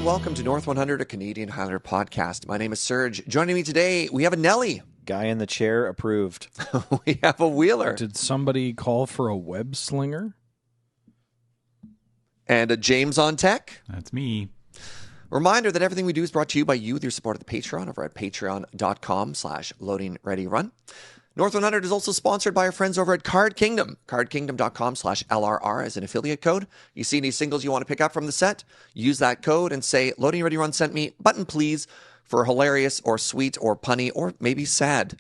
welcome to North 100, a Canadian Highlander podcast. My name is Serge. Joining me today, we have a Nelly. Guy in the chair approved. We have a Wheeler. Did somebody call for a web slinger? And a James on tech. That's me. Reminder that everything we do is brought to you by you with your support of the Patreon over at patreon.com/loadingreadyrun. North 100 is also sponsored by our friends over at Card Kingdom. CardKingdom.com/LRR as an affiliate code. You see any singles you want to pick up from the set, use that code and say, Loading Ready Run sent me, button please, for a hilarious or sweet or punny or maybe sad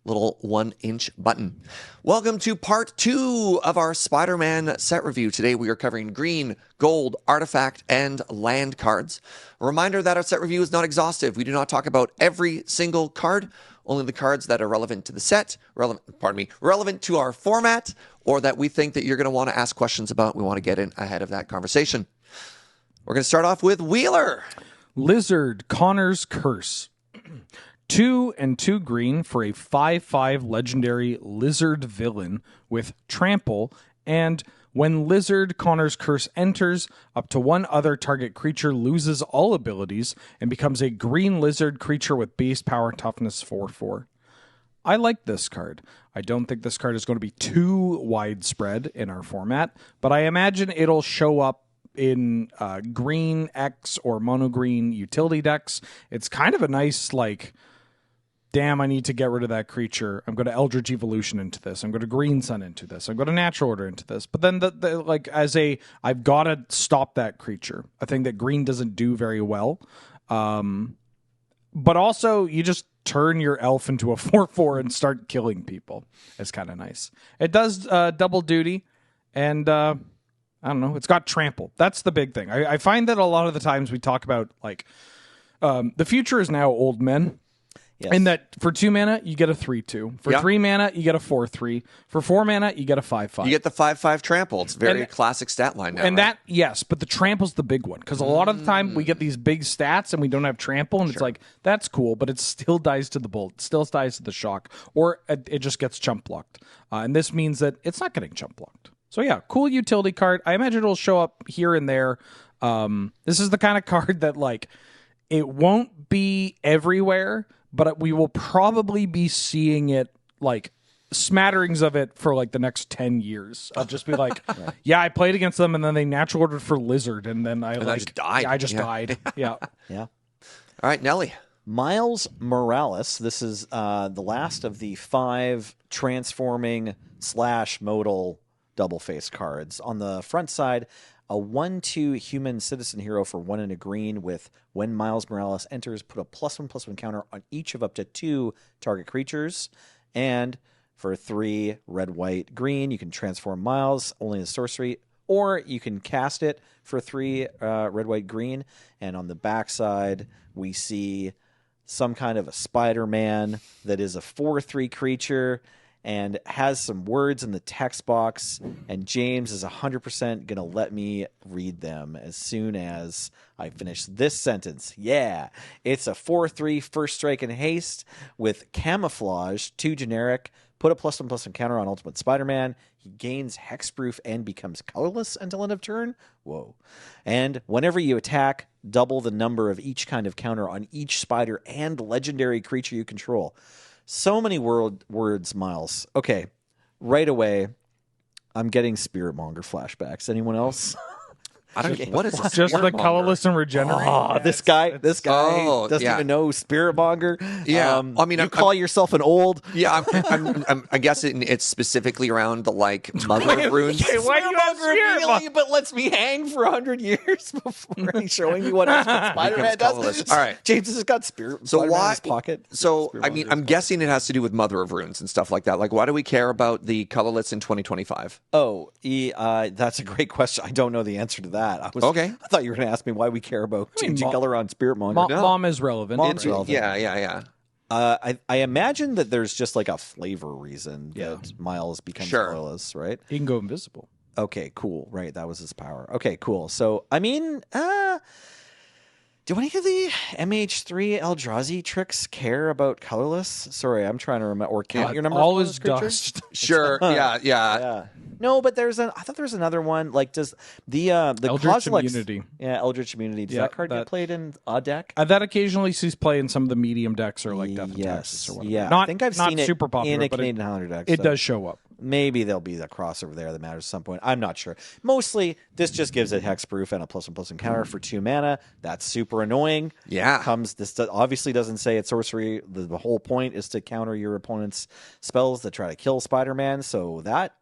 little 1-inch button. Welcome to part 2 of our Spider-Man set review. Today we are covering green, gold, artifact, and land cards. A reminder that our set review is not exhaustive. We do not talk about every single card, only the cards that are relevant to the set, relevant to our format, or that we think that you're going to want to ask questions about. We want to get in ahead of that conversation. We're going to start off with Wheeler. Lizard Connor's Curse. 2 and 2 green for a 5/5 legendary lizard villain with trample, and when Lizard Connor's Curse enters, up to one other target creature loses all abilities and becomes a green lizard creature with base power toughness 4/4. I like this card. I don't think this card is going to be too widespread in our format, but I imagine it'll show up in green X or mono green utility decks. It's kind of a nice, like, damn, I need to get rid of that creature. I'm going to Eldritch Evolution into this. I'm going to Green Sun into this. I'm going to Natural Order into this. But then, I've got to stop that creature. I think that green doesn't do very well. But also, you just turn your elf into a 4/4 and start killing people. It's kind of nice. It does double duty, and I don't know. It's got trample. That's the big thing. I find that a lot of the times we talk about, like, the future is now old men. Yes. And that for 2 mana, you get a 3/2. For 3 mana, you get a 4/3. For 4 mana, you get a 5/5. You get the 5/5 trample. It's very classic stat line now. And right? that, yes, but the trample's the big one. Because a lot of the time, we get these big stats and we don't have trample. And it's like, that's cool, but it still dies to the bolt. It still dies to the shock. Or it just gets chump blocked. And this means that it's not getting chump blocked. So yeah, cool utility card. I imagine it'll show up here and there. This is the kind of card that, like, it won't be everywhere, but we will probably be seeing it, like, smatterings of it for, like, the next 10 years. I'll just be like, yeah, I played against them, and then they natural ordered for Lizard, and then I just died. I just died. Yeah. Yeah. All right, Nelly. Miles Morales. This is the last of the 5 transforming / modal double-face cards. On the front side, a 1/2 human citizen hero for 1 and a green with when Miles Morales enters, put a +1/+1 counter on each of up to 2 target creatures. And for 3 red, white, green, you can transform Miles only as sorcery, or you can cast it for 3 red, white, green. And on the backside, we see some kind of a Spider-Man that is a 4/3 creature and has some words in the text box, and James is 100% going to let me read them as soon as I finish this sentence. Yeah, it's a 4/3 first strike and haste with camouflage, 2 generic, put a +1/+1 counter on Ultimate Spider-Man. He gains hexproof and becomes colorless until end of turn. Whoa. And whenever you attack, double the number of each kind of counter on each spider and legendary creature you control. So many words, Miles. Okay, right away, I'm getting Spiritmonger flashbacks. Anyone else? I don't get what is this? Just the colorless and regenerate. Oh, this guy doesn't even know Spiritmonger. Yeah, I mean, you call yourself an old. Yeah, I guess it's specifically around the, like, mother of runes. Okay, why do you have Spiritmonger? But lets me hang for 100 years before he's showing you what Spider-Man does. All right, James has got Spirit. So why? In his pocket. So I mean, I'm guessing it has to do with mother of runes and stuff like that. Like, why do we care about the colorless in 2025? Oh, that's a great question. I don't know the answer to that. Okay. I thought you were going to ask me why we care about changing color on Spiritmonger. Mom is relevant. Mom's relevant. Yeah. I imagine that there's just like a flavor reason that Miles becomes colorless, right? He can go invisible. Okay, cool. Right, that was his power. Okay, cool. So, I mean, Do any of the MH3 Eldrazi tricks care about colorless? Sorry, I'm trying to remember. Or count your number all of is colorless creatures? dust. Sure. Yeah. Yeah. No, but I thought there was another one. Like, does the Eldritch Kozilek's- Immunity. Yeah, Eldritch Immunity. Does Yeah, that card that- get played in a deck? That occasionally sees play in some of the medium decks or like Death and Yes. Taxes or whatever. Yeah, Not, I think I've not seen it super popular, in a but Canadian Highlander deck. it so does show up. Maybe there'll be a crossover there that matters at some point. I'm not sure. Mostly, this just gives it hexproof and a +1/+1 counter for 2 mana. That's super annoying. Yeah. This obviously doesn't say it's sorcery. The whole point is to counter your opponent's spells that try to kill Spider-Man. So that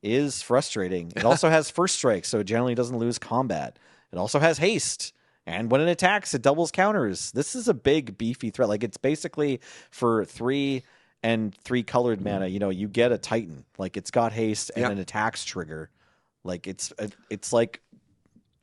is frustrating. It also has first strike, so it generally doesn't lose combat. It also has haste. And when it attacks, it doubles counters. This is a big, beefy threat. Like, it's basically for 3 and 3 colored mana, you get a Titan. Like, it's got haste and an attacks trigger. Like, it's like,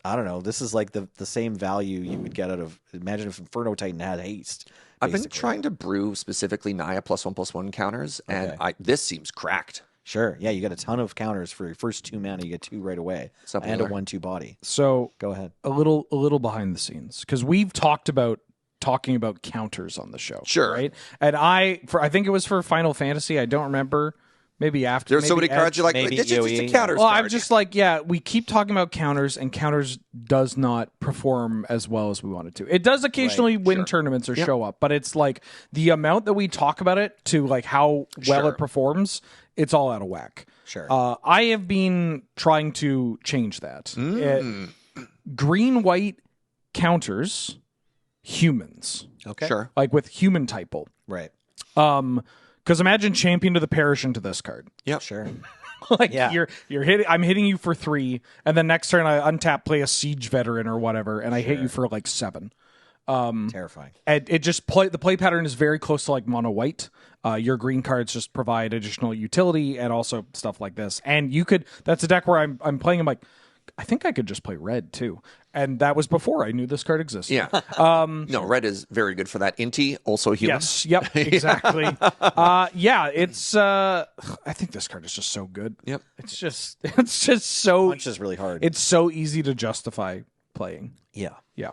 I don't know. This is like the same value you would get out of, imagine if Inferno Titan had haste. I've been basically. trying to brew specifically Naya +1/+1 counters, and this seems cracked. Sure. Yeah, you get a ton of counters for your first 2 mana. You get 2 right away. Something and a there. 1/2 body. So Go ahead. a little behind the scenes because we've talking about counters on the show. Sure. Right. And I think it was for Final Fantasy. I don't remember. Maybe after. There's so many maybe cards you're like, maybe this is just a UE. counter. Well, I'm just like, yeah, we keep talking about counters, and counters does not perform as well as we want it to. It does occasionally win tournaments or show up, but it's like the amount that we talk about it to like how well it performs, it's all out of whack. Sure. I have been trying to change that. Green-white counters humans, Okay. Sure. like with human typo. Right. Because imagine Champion to the Parish into this card. Yep. Sure. Like Yeah. you're hitting. I'm hitting you for 3, and then next turn I untap, play a Siege Veteran or whatever, and I hit you for like 7. Terrifying. And it just the play pattern is very close to like mono white. Your green cards just provide additional utility and also stuff like this. And you could. That's a deck where I'm playing. I'm like, I think I could just play red too. And that was before I knew this card existed. Yeah. No, red is very good for that. Inti, also human. Yes. Yep. Exactly. Yeah. It's. I think this card is just so good. Yep. It's just so. Punch is really hard. It's so easy to justify playing. Yeah. Yeah.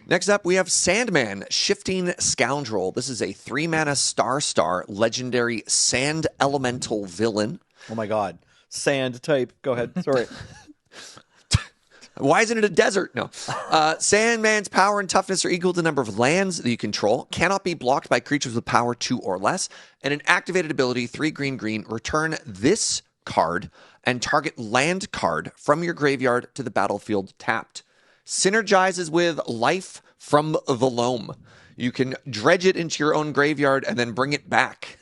Next up, we have Sandman, Shifting Scoundrel. This is a 3-mana star legendary sand elemental villain. Oh my God. Sand type. Go ahead. Sorry. Why isn't it a desert? No. Sandman's power and toughness are equal to the number of lands that you control, cannot be blocked by creatures with power 2 or less, and an activated ability, 3 green, return this card and target land card from your graveyard to the battlefield tapped. Synergizes with Life from the Loam. You can dredge it into your own graveyard and then bring it back.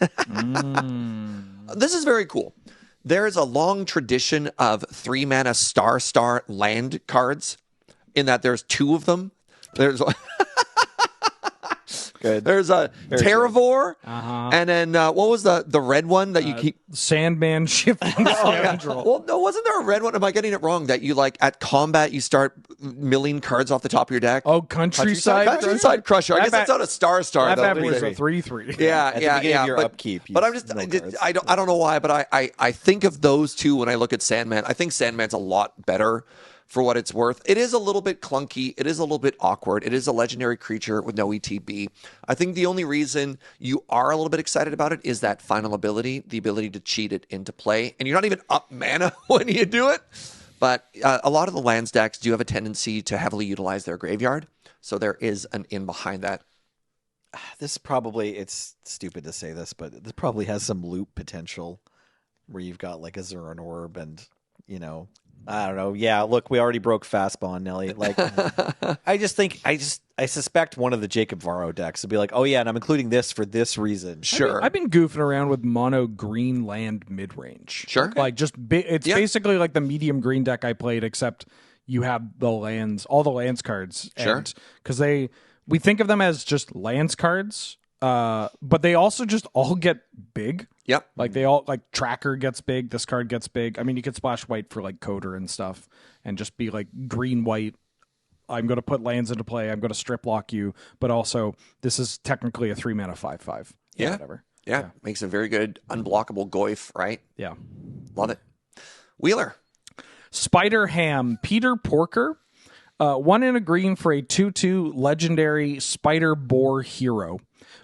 This is very cool. There is a long tradition of 3-mana star land cards in that there's 2 of them. There's Good. there's a Terravor, and then what was the red one that you keep? Sandman Shifting Scoundrel. Well, no, wasn't there a red one? Am I getting it wrong? That you like at combat you start milling cards off the top of your deck? Oh, Countryside Crusher. I guess That that's not a star That though. bad was maybe. a 3/3. Yeah, At the yeah, beginning yeah. of your upkeep, you but I'm just, mill cards. I don't know why, but I think of those two when I look at Sandman. I think Sandman's a lot better for what it's worth. It is a little bit clunky. It is a little bit awkward. It is a legendary creature with no ETB. I think the only reason you are a little bit excited about it is that final ability, the ability to cheat it into play. And you're not even up mana when you do it. But a lot of the land stacks do have a tendency to heavily utilize their graveyard. So there is an in behind that. This probably, it's stupid to say this, but this probably has some loop potential where you've got like a Zuran Orb and, I don't know. Yeah, look, we already broke Fastball, Nelly. Like, I suspect one of the Jacob Varro decks would be like, oh yeah, and I'm including this for this reason. Sure. I've been goofing around with mono green land mid range. Sure. Like it's basically like the medium green deck I played, except you have all the lands cards. Sure. Because we think of them as just lands cards, but they also just all get big. Yep. Like they all like Tracker gets big, this card gets big. I mean, you could splash white for like Coder and stuff, and just be like green white. I'm going to put lands into play. I'm going to strip lock you, but also this is technically a 3-mana 5/5. Yeah. Whatever. Yeah. Makes a very good unblockable Goyf, right? Yeah. Love it. Wheeler. Spider Ham, Peter Porker. 1 in a green for a 2/2 legendary Spider Boar hero.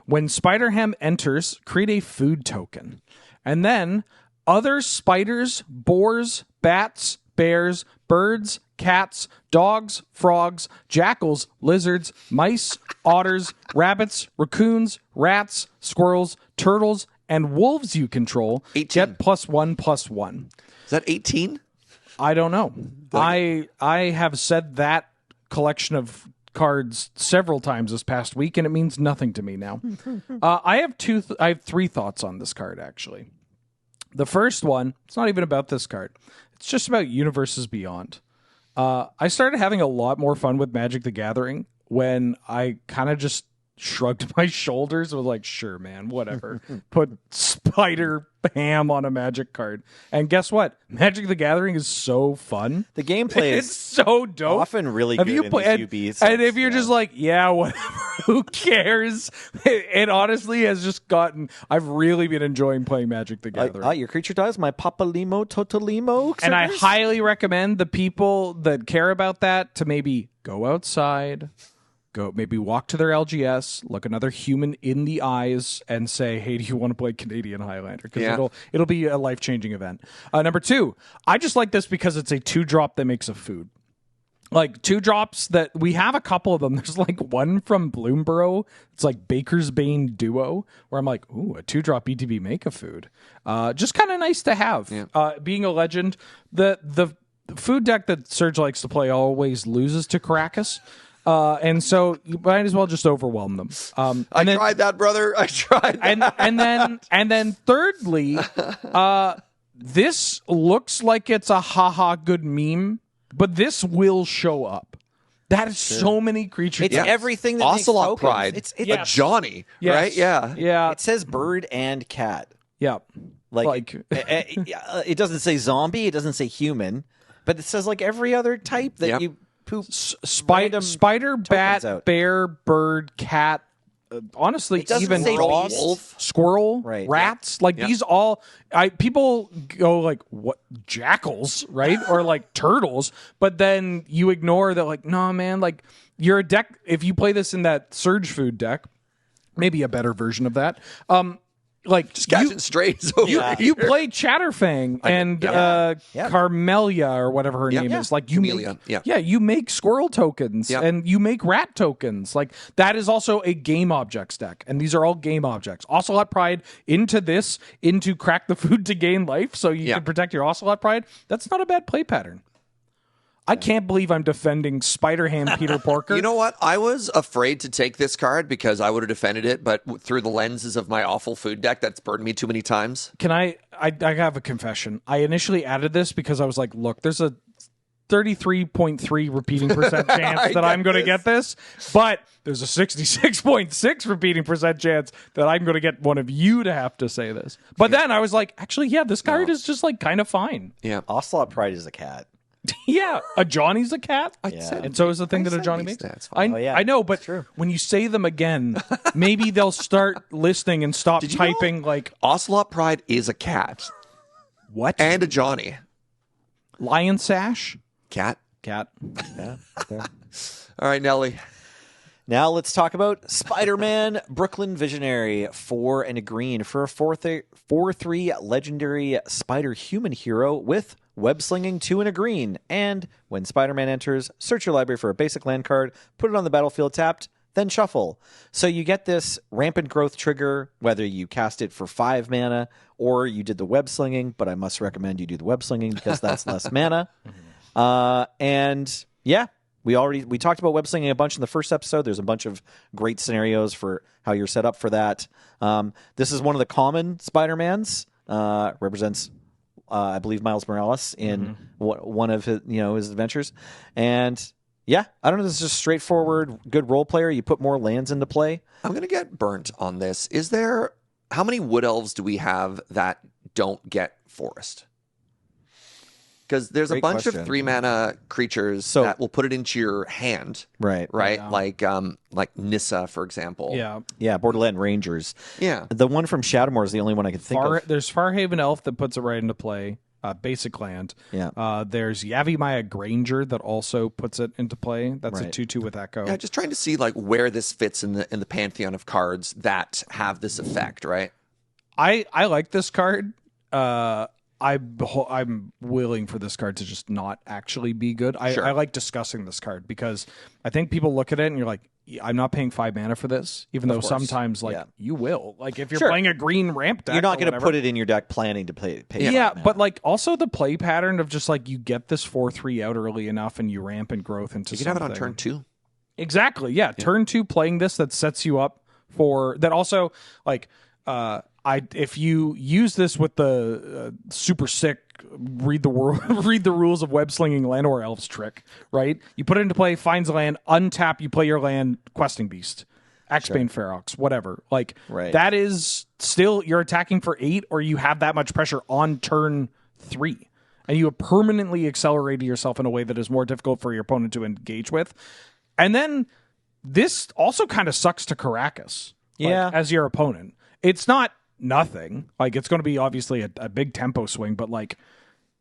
When Spider-Ham enters, create a food token. And then other spiders, boars, bats, bears, birds, cats, dogs, frogs, jackals, lizards, mice, otters, rabbits, raccoons, rats, squirrels, turtles, and wolves you control 18. get +1/+1. Is that 18? I don't know. I have said that collection of cards several times this past week, and it means nothing to me now. I have 3 thoughts on this card, actually. The first one, it's not even about this card. It's just about Universes Beyond. I started having a lot more fun with Magic the Gathering when I kind of just shrugged my shoulders and was like, sure, man, whatever. Put Spider-Ham on a Magic card. And guess what? Magic the Gathering is so fun. The gameplay It's is so dope. often really good in these UB and if you're sets, just like, yeah, whatever, who cares? It honestly has just gotten, I've really been enjoying playing Magic the Gathering. your creature dies, my Papalimo Totolimo. And I triggers? highly recommend the people that care about that to maybe go outside, go maybe walk to their LGS, look another human in the eyes, and say, "Hey, do you want to play Canadian Highlander?" Because it'll be a life-changing event. Number 2, I just like this because it's a 2-drop that makes a food. Like 2-drops that we have a couple of them. There's like one from Bloomborough. It's like Baker's Bane Duo, where I'm like, ooh, a 2-drop BTB make a food. Just kind of nice to have. Yeah. Being a legend, the food deck that Serge likes to play always loses to Caracas. And so you might as well just overwhelm them. I tried that, brother. I tried that. And then thirdly, this looks like it's a haha good meme, but this will show up. That is so many creatures. It's everything that Ocelot makes Pride. tokens. It's Yes. a Johnny, Yes. right? Yeah. Yeah. It says bird and cat. Yeah. It doesn't say zombie. It doesn't say human, but it says like every other type that Yep. you poop. Spider, bat, out. bear, bird, cat. Honestly, It doesn't even say dog, beast. squirrel, Right. rats. Like these all, people go like, what, jackals, right? Or like turtles. But then you ignore that, like, no, man, like you're a deck. If you play this in that Surge food deck, maybe a better version of that. Like Just catching strays over here. you play Chatterfang and Carmelia or whatever her name is. Like you Camellia, make, you make squirrel tokens and you make rat tokens. Like that is also a game objects deck, and these are all game objects. Ocelot Pride into crack the food to gain life, so you can protect your Ocelot Pride. That's not a bad play pattern. I can't believe I'm defending Spider-Ham Peter Porker. You know what? I was afraid to take this card because I would have defended it, but through the lenses of my awful food deck that's burned me too many times. Can I have a confession. I initially added this because I was like, look, there's a 33.3 repeating percent chance that I'm going to get this, but there's a 66.6 repeating percent chance that I'm going to get one of you to have to say this. But then I was like, actually, this card is just like kind of fine. Yeah. Ocelot Pride is a cat. Yeah, a Johnny's a cat, said- and so is the thing that a Johnny makes. That's fine. I know, but when you say them again, maybe they'll start listening and stop you typing like Ocelot Pride is a cat what and a Johnny. Lion Sash Cat. cat. Yeah. All right, Nelly. Now let's talk about Spider-Man Brooklyn Visionary, 4 and a green for a 4/3 legendary spider human hero with web slinging, 2 and a green. And when Spider-Man enters, search your library for a basic land card, put it on the battlefield tapped, then shuffle. So you get this rampant growth trigger, whether you cast it for 5 mana or you did the web slinging, but I must recommend you do the web slinging because that's less mana. And yeah, we talked about web slinging a bunch in the first episode. There's a bunch of great scenarios for how you're set up for that. This is one of the common Spider-Mans. Represents, I believe, Miles Morales in one of his adventures. And yeah, I don't know. This is just straightforward, good role player. You put more lands into play. I'm going to get burnt on this. How many wood elves do we have that don't get forest? Because there's Great a bunch question. of 3-mana creatures that will put it into your hand, Right. right? Like Nissa, for example. Yeah, Borderland Rangers. Yeah. The one from Shadowmoor is the only one I could think of. There's Farhaven Elf that puts it right into play. basic land. Yeah. There's Yavimaya Granger that also puts it into play. That's a Right. 2/2 with Echo. Yeah, just trying to see like where this fits in the pantheon of cards that have this effect, right? I like this card. I'm willing for this card to just not actually be good. Sure. I like discussing this card because I think people look at it and you're like, I'm not paying 5 mana for this, even though course. sometimes like Yeah. you will. Like if you're Sure. playing a green ramp deck, You're not going to put it in your deck planning to pay. Yeah, mana. but like also the play pattern of just like you get this 4/3 out early enough and you ramp and growth into You can have it on something. turn 2. Exactly. Yeah. Turn 2 playing this that sets you up for that. Also, like, if you use this with the super sick read the rules of web slinging Llanowar Elves trick, right? You put it into play, finds land, untap, you play your land, questing beast, Axbane Ferox, whatever. Like Right. that is still you're attacking for 8, or you have that much pressure on turn 3. And you have permanently accelerated yourself in a way that is more difficult for your opponent to engage with. And then this also kind of sucks to Caracas, Yeah. as your opponent. It's not nothing. Like it's going to be obviously a big tempo swing, but like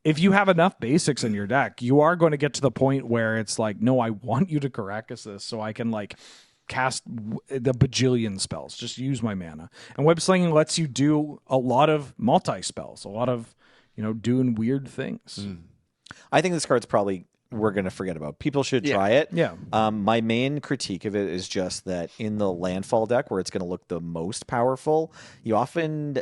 if you have enough basics in your deck, you are going to get to the point where it's like, no, I want you to Caracas this so I can like cast the bajillion spells. Just use my mana. And web slinging lets you do a lot of multi spells, a lot of doing weird things. I think this card's probably we're going to forget about. People should try it. Yeah. My main critique of it is just that in the landfall deck where it's going to look the most powerful, you often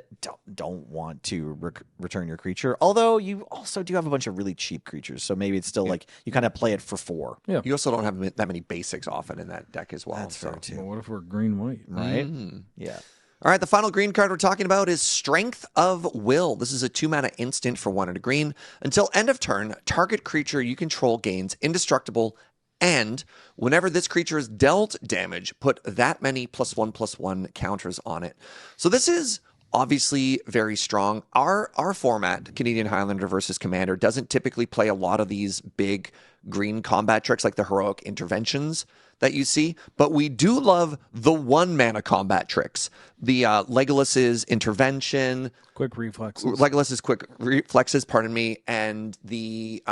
don't want to return your creature. Although you also do have a bunch of really cheap creatures. So maybe it's still like you kind of play it for 4. Yeah. You also don't have that many basics often in that deck as well. That's fair too. Well, what if we're green-white? Right? Yeah. All right, the final green card we're talking about is Strength of Will. This is a 2-mana instant for 1 and a green. Until end of turn, target creature you control gains indestructible, and whenever this creature is dealt damage, put that many +1/+1 counters on it. So this is obviously very strong. Our format, Canadian Highlander versus Commander, doesn't typically play a lot of these big green combat tricks like the heroic interventions that you see, but we do love the 1-mana combat tricks. The Legolas's intervention, Quick reflexes. Legolas's quick reflexes, pardon me, and the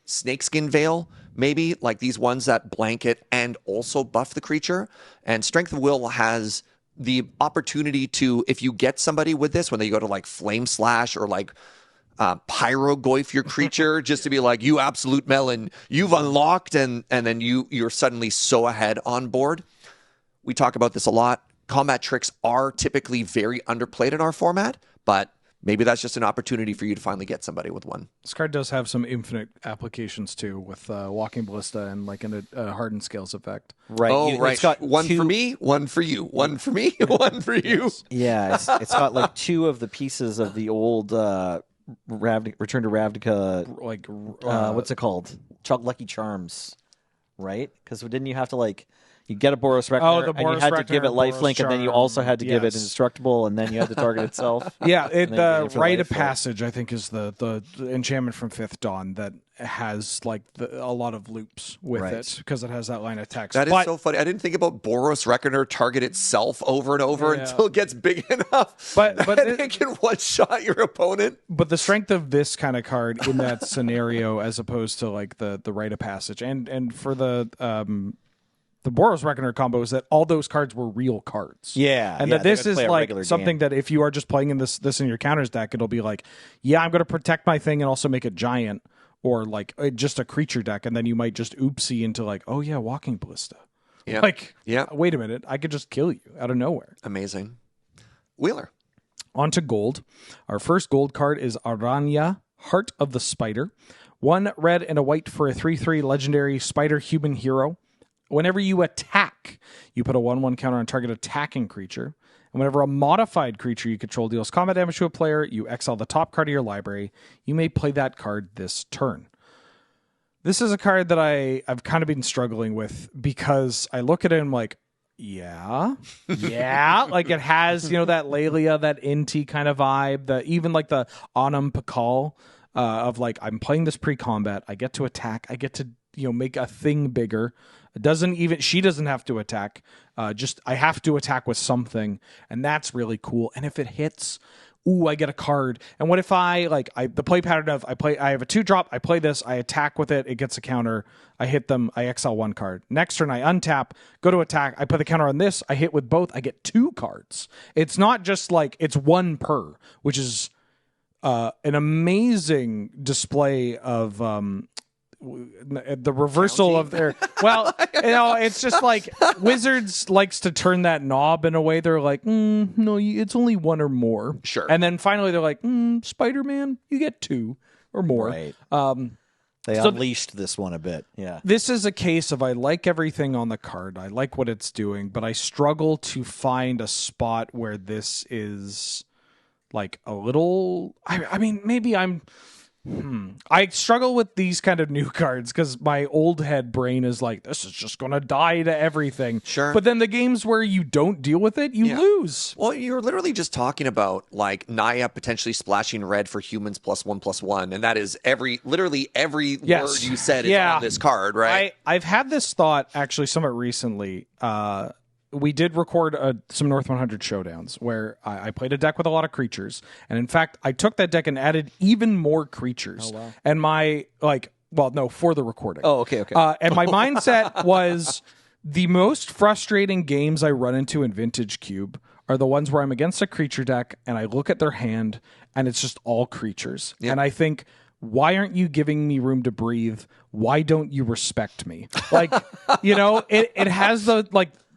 Snakeskin Veil, maybe, like these ones that blanket and also buff the creature. And Strength of Will has the opportunity to, if you get somebody with this, when they go to like Flame Slash or like pyrogoyf your creature, just to be like, you absolute melon, you've unlocked, and then you're suddenly so ahead on board. We talk about this a lot. Combat tricks are typically very underplayed in our format, but maybe that's just an opportunity for you to finally get somebody with one. This card does have some infinite applications too, with Walking Ballista and like a Hardened Scales effect. Right. Oh, right. It's got one for me, one for you. One for me, one for you. Yeah, it's got like 2 of the pieces of the old Return to Ravnica. Like What's it called? Lucky Charms, right? Because didn't you have to like you get a Boros Reckoner the and you Boros had to Reckoner give it and lifelink, Boros and then you Charm, also had to give it yes. indestructible, and then you had to target itself. Yeah, And then you get it for Rite of lifelink. Passage, I think, is the enchantment from Fifth Dawn that has like a lot of loops with Right. it because it has that line of text. That is But- so funny. I didn't think about Boros Reckoner target itself over and over Yeah. until it gets big enough. But and it- it can one-shot your opponent. But the strength of this kind of card in that scenario, as opposed to like the Rite of Passage, and for the Boros Reckoner combo, is that all those cards were real cards. Yeah, and yeah, that they're this gonna is play a like regular something game. that if you are just playing in this in your counters deck, it'll be like, yeah, I'm going to protect my thing and also make it giant, or like just a creature deck, and then you might just oopsie into like, oh yeah, Walking Ballista. Yeah. Like, Yeah. wait a minute, I could just kill you out of nowhere. Amazing. Wheeler. On to gold. Our first gold card is Aranya, Heart of the Spider. 1 red and a white for a 3/3 legendary spider human hero. Whenever you attack, you put a 1/1 counter on target attacking creature. And whenever a modified creature you control deals combat damage to a player, you exile the top card of your library. You may play that card this turn. This is a card that I've kind of been struggling with because I look at it and I'm like, yeah. Like it has, that Lelia, that Inti kind of vibe, even like the Anam Pakal of like, I'm playing this pre-combat. I get to attack. I get to, make a thing bigger. She doesn't have to attack. I have to attack with something. And that's really cool. And if it hits, ooh, I get a card. And what if the play pattern of I have a 2-drop, I play this, I attack with it, it gets a counter, I hit them, I exile 1 card. Next turn I untap, go to attack, I put the counter on this, I hit with both, I get 2 cards. It's not just like it's 1 per, which is an amazing display of the reversal of their it's just like Wizards likes to turn that knob in a way. They're like, no, it's only 1 or more. Sure. And then finally they're like, Spider-Man, you get 2 or more. Right. They unleashed this one a bit. Yeah. This is a case of I like everything on the card. I like what it's doing, but I struggle to find a spot where this is like a little. I mean, maybe I'm. I struggle with these kind of new cards because my old head brain is like, this is just going to die to everything. Sure. But then the games where you don't deal with it, you lose. Well, you're literally just talking about like Naya potentially splashing red for humans +1/+1, and that is literally every word you said is on this card, right? I've had this thought actually somewhat recently. We did record some North 100 showdowns where I played a deck with a lot of creatures. And in fact, I took that deck and added even more creatures. Oh, wow. And for the recording. Oh, okay. And my mindset was the most frustrating games I run into in Vintage Cube are the ones where I'm against a creature deck and I look at their hand and it's just all creatures. Yep. And I think, why aren't you giving me room to breathe? Why don't you respect me? Like, it has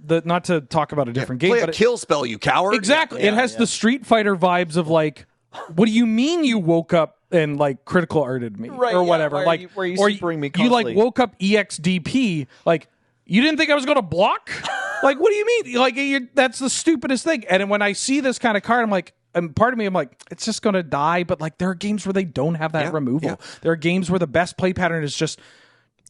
not to talk about a different game, play but a kill spell, you coward. Exactly. It has the Street Fighter vibes of like, what do you mean you woke up and like critical arted me or whatever? Where you supering me you constantly. like woke up EXDP. Like, you didn't think I was going to block? Like, what do you mean? Like, that's the stupidest thing. And when I see this kind of card, I'm like, and part of me, I'm like, it's just going to die. But like, there are games where they don't have that removal. Yeah. There are games where the best play pattern is just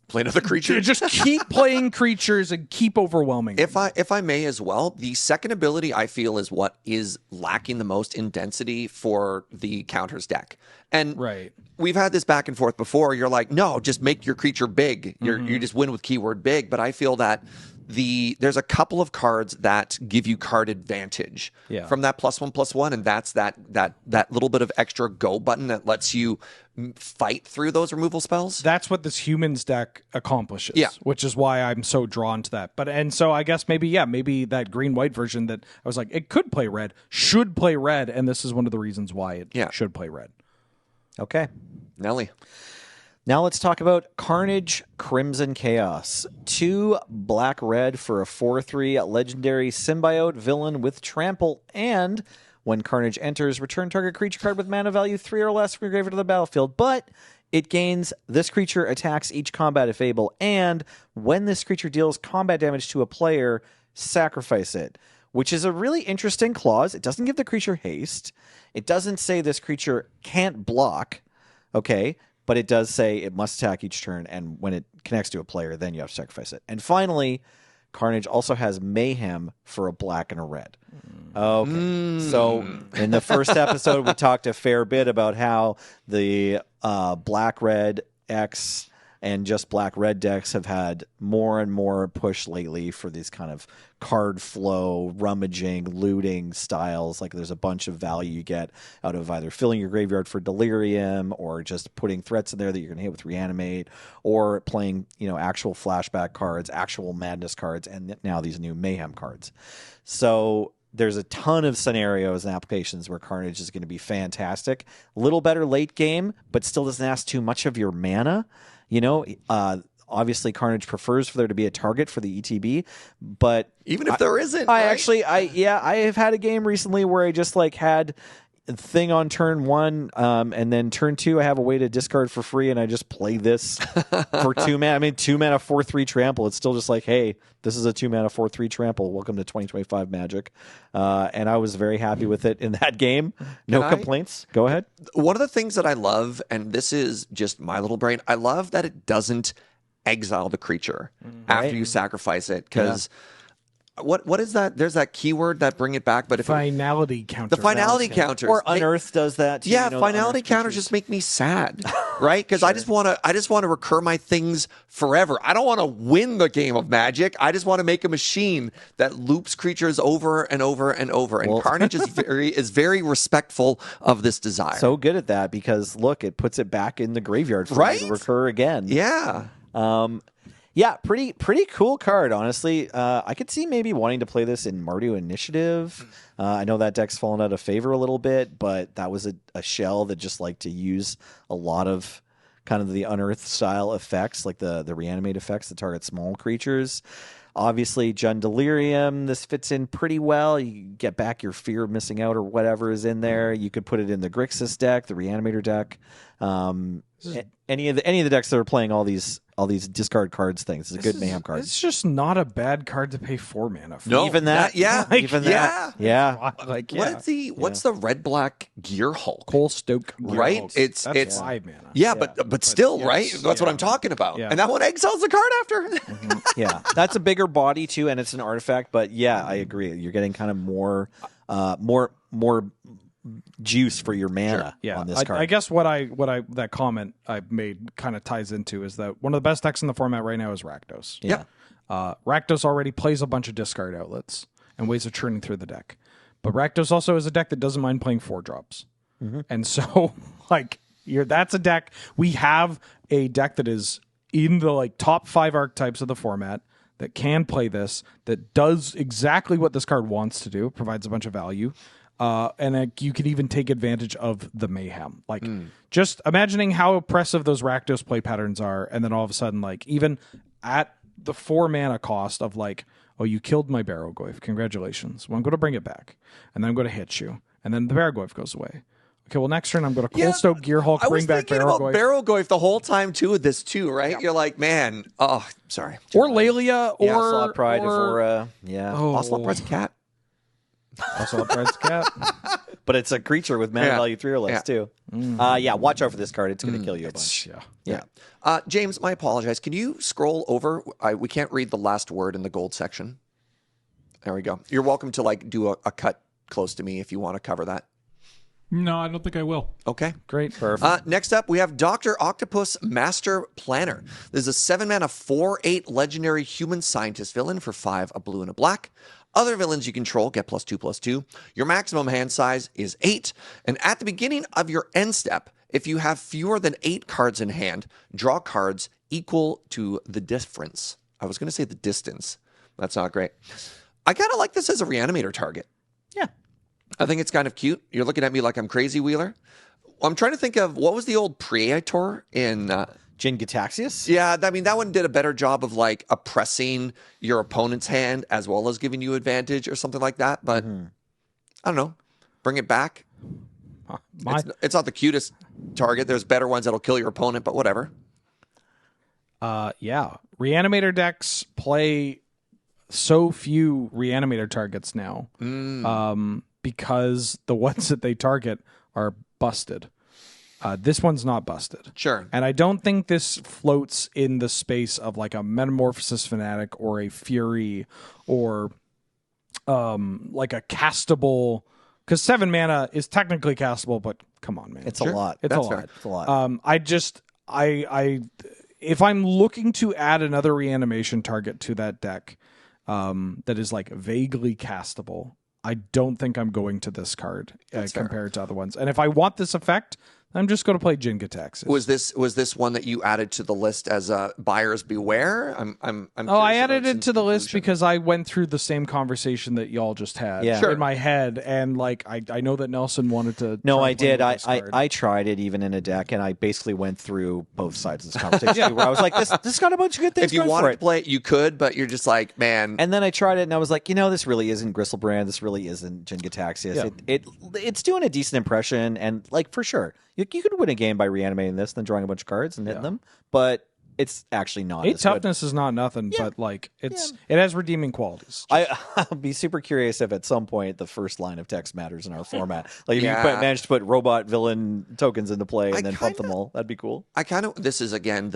play another creature. Just keep playing creatures and keep overwhelming. If I may as well, the second ability I feel is what is lacking the most in density for the counters deck. And we've had this back and forth before. You're like, no, just make your creature big. You just win with keyword big. But I feel that there's a couple of cards that give you card advantage from that +1/+1, and that's that little bit of extra go button that lets you fight through those removal spells. That's what this humans deck accomplishes, which is why I'm so drawn to that. And so I guess maybe that green-white version that I was like, it could play red, should play red, and this is one of the reasons why it should play red. Okay. Nelly. Now let's talk about Carnage Crimson Chaos. 2 black-red for a 4/3 legendary symbiote villain with trample, and when Carnage enters, return target creature card with mana value 3 or less from your graveyard to the battlefield. But it gains this creature attacks each combat if able, and when this creature deals combat damage to a player, sacrifice it. Which is a really interesting clause. It doesn't give the creature haste. It doesn't say this creature can't block. Okay. But it does say it must attack each turn, and when it connects to a player, then you have to sacrifice it. And finally, Carnage also has Mayhem for a black and a red. Okay. So in the first episode, we talked a fair bit about how the black-red X and just black-red decks have had more and more push lately for these kind of card flow, rummaging, looting styles. Like there's a bunch of value you get out of either filling your graveyard for Delirium or just putting threats in there that you're going to hit with Reanimate, or playing, actual flashback cards, actual madness cards, and now these new Mayhem cards. So there's a ton of scenarios and applications where Carnage is going to be fantastic. A little better late game, but still doesn't ask too much of your mana. Obviously Carnage prefers for there to be a target for the ETB, but even if there isn't, I have had a game recently where I just had thing on turn 1, and then turn 2 I have a way to discard for free, and I just play this for 2 mana. I mean, 2 mana 4/3 trample. It's still just like, hey, this is a 2 mana 4/3 trample. Welcome to 2025 Magic. And I was very happy with it in that game. No complaints. Go ahead. One of the things that I love, and this is just my little brain, I love that it doesn't exile the creature after you sacrifice it, because what is that? There's that keyword that bring it back, but if Finality counter. the finality counters Or Unearth does that too. yeah, you know, finality Unearth counters just make me sad, right? Because I just want to recur my things forever. I don't want to win the game of Magic. I just want to make a machine that loops creatures over and over and over. And Carnage is very respectful of this desire. so good at that because look, it puts it back in the graveyard for you to recur again. Yeah. Yeah, pretty cool card, honestly. I could see maybe wanting to play this in Mardu Initiative. I know that deck's fallen out of favor a little bit, but that was a shell that just liked to use a lot of kind of the Unearth style effects, like the reanimate effects that target small creatures. Obviously, Jund Delirium, this fits in pretty well. You get back your fear of missing out or whatever is in there. You could put it in the Grixis deck, the Reanimator deck. Any of the decks that are playing all these discard cards things. It's a good mayhem card. It's just not a bad card to pay 4 mana for. No, Even that, yeah, even that, yeah. Like, What's the red black Gear Hulk? Cole Stoke, Right? Gearhulk. It's 5 mana. Yeah, but still, yes, right? That's what I'm talking about. Yeah. And that one exiles the card after. Yeah, that's a bigger body too, and it's an artifact. But yeah, I agree. You're getting kind of more juice for your mana on this card. I guess what I that comment I made kind of ties into is that one of the best decks in the format right now is Rakdos. Yeah. Rakdos already plays a bunch of discard outlets and ways of churning through the deck, but Rakdos also is a deck that doesn't mind playing 4-drops, and so like that's a deck. We have a deck that is in the top 5 archetypes of the format that can play this, that does exactly what this card wants to do, provides a bunch of value. And you can even take advantage of the mayhem. Just imagining how oppressive those Rakdos play patterns are, and then all of a sudden, even at the 4 mana cost of oh, you killed my Barrogoyf. Congratulations. Well, I'm going to bring it back, and then I'm going to hit you, and then the Barrogoyf goes away. Okay, well, next turn I'm going to Cold Stoke Gearhulk, bring back Barrogoyf. I was thinking about Barrogoyf the whole time, too, with this, too, right? Yeah. You're like, man, oh, sorry. Or Lelia, or... Slot Pride, Evora, Slot Pride's a cat. Also, Pride's cat. But it's a creature with mana value 3 or less, too. Watch out for this card. It's going to kill you a bunch. Yeah. James, I apologize. Can you scroll over? We can't read the last word in the gold section. There we go. You're welcome to do a cut close to me if you want to cover that. No, I don't think I will. Okay. Great. Perfect. Next up, we have Dr. Octopus Master Planner. This is a 7-mana 4/8 legendary human scientist villain for 5, a blue and a black. Other villains you control get +2/+2. Your maximum hand size is 8. And at the beginning of your end step, if you have fewer than 8 cards in hand, draw cards equal to the difference. I was going to say the distance. That's not great. I kind of like this as a reanimator target. Yeah. I think it's kind of cute. You're looking at me like I'm crazy, Wheeler. I'm trying to think of what was the old Praetor in... Jin Gitaxias? Yeah, I mean, that one did a better job of oppressing your opponent's hand as well as giving you advantage or something like that. But I don't know. Bring it back. It's not the cutest target. There's better ones that'll kill your opponent, but whatever. Yeah. Reanimator decks play so few Reanimator targets now because the ones that they target are busted. This one's not busted. Sure. And I don't think this floats in the space of a Metamorphosis Fanatic or a Fury or a castable... Because 7 mana is technically castable, but come on, man. It's a lot. It's That's a fair. lot. It's a lot. I if I'm looking to add another reanimation target to that deck that is vaguely castable, I don't think I'm going to this card compared to other ones. And if I want this effect, I'm just going to play Jin Gitaxias. Was this one that you added to the list as a buyer's beware? I'm I added it to the list because I went through the same conversation that y'all just had in my head, and I know that Nelson wanted to. No, I did. I tried it even in a deck, and I basically went through both sides of this conversation where I was like, this got a bunch of good things. If you wanted to play it, you could, but you're just like, man. And then I tried it, and I was like, this really isn't Gristlebrand. This really isn't Jin Gitaxias. Yeah. It's doing a decent impression, and for sure. You could win a game by reanimating this, then drawing a bunch of cards and hitting them. But it's actually not. 8 as good. toughness is not nothing, but like it has redeeming qualities. I'll be super curious if at some point the first line of text matters in our format. Like if you manage to put robot villain tokens into play and then pump them all, that'd be cool. This is again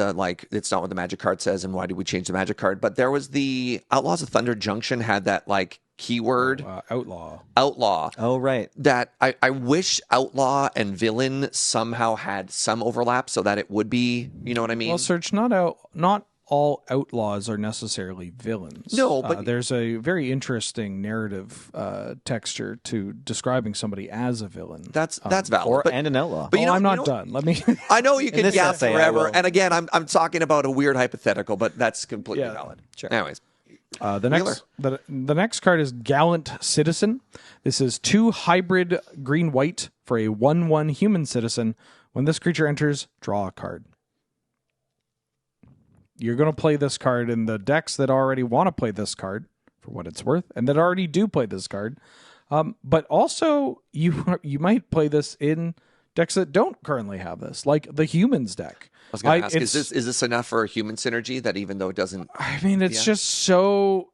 it's not what the magic card says, and why did we change the magic card? But there was the Outlaws of Thunder Junction had that like keyword Outlaw. Oh right. That I wish outlaw and villain somehow had some overlap so that it would be, you know what I mean? Well, Serge, not all outlaws are necessarily villains. No, but there's a very interesting narrative texture to describing somebody as a villain. That's valid. And an outlaw. But I'm not done. Let me. I know you can this gasp essay, I forever, will. and again, I'm talking about a weird hypothetical, but that's completely valid. Sure. Anyways. The next card is Gallant Citizen. This is 2 hybrid green-white for a 1/1 human citizen. When this creature enters, draw a card. You're going to play this card in the decks that already want to play this card, for what it's worth, and that already do play this card. But also, you might play this in decks that don't currently have this, like the Humans deck. I was going to ask, is this enough for a human synergy that even though it doesn't... I mean, it's just so...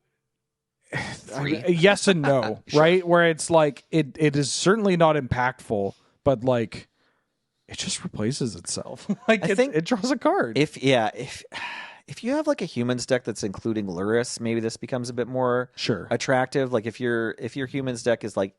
yes and no, right? Where it's like, it is certainly not impactful, but like, it just replaces itself. Like, I think it draws a card. If you have like a humans deck that's including Luris, maybe this becomes a bit more attractive. Like if your humans deck is like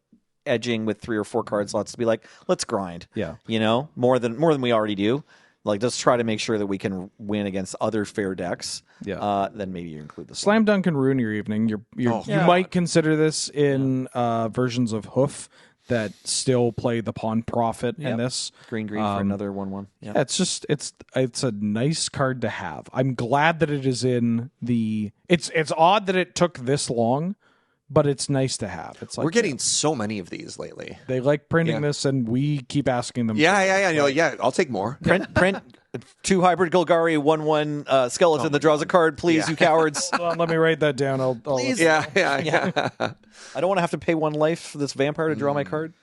edging with 3 or 4 card slots to be like, let's grind. Yeah. You know, more than we already do. Like, let's try to make sure that we can win against other fair decks. Yeah. Then maybe you include the Slam Dunk and ruin your evening. You might consider this in versions of Hoof that still play the Pawn Prophet in this. Green for another 1/1. Yeah, it's a nice card to have. I'm glad that it is in the. It's odd that it took this long, but it's nice to have. It's like we're getting so many of these lately. They like printing this, and we keep asking them. Yeah. I'll take more. Print 2 hybrid Golgari 1/1 skeleton that draws a card, please, you cowards. Hold on, let me write that down. I'll Please. Yeah. I don't want to have to pay 1 life for this vampire to draw my card.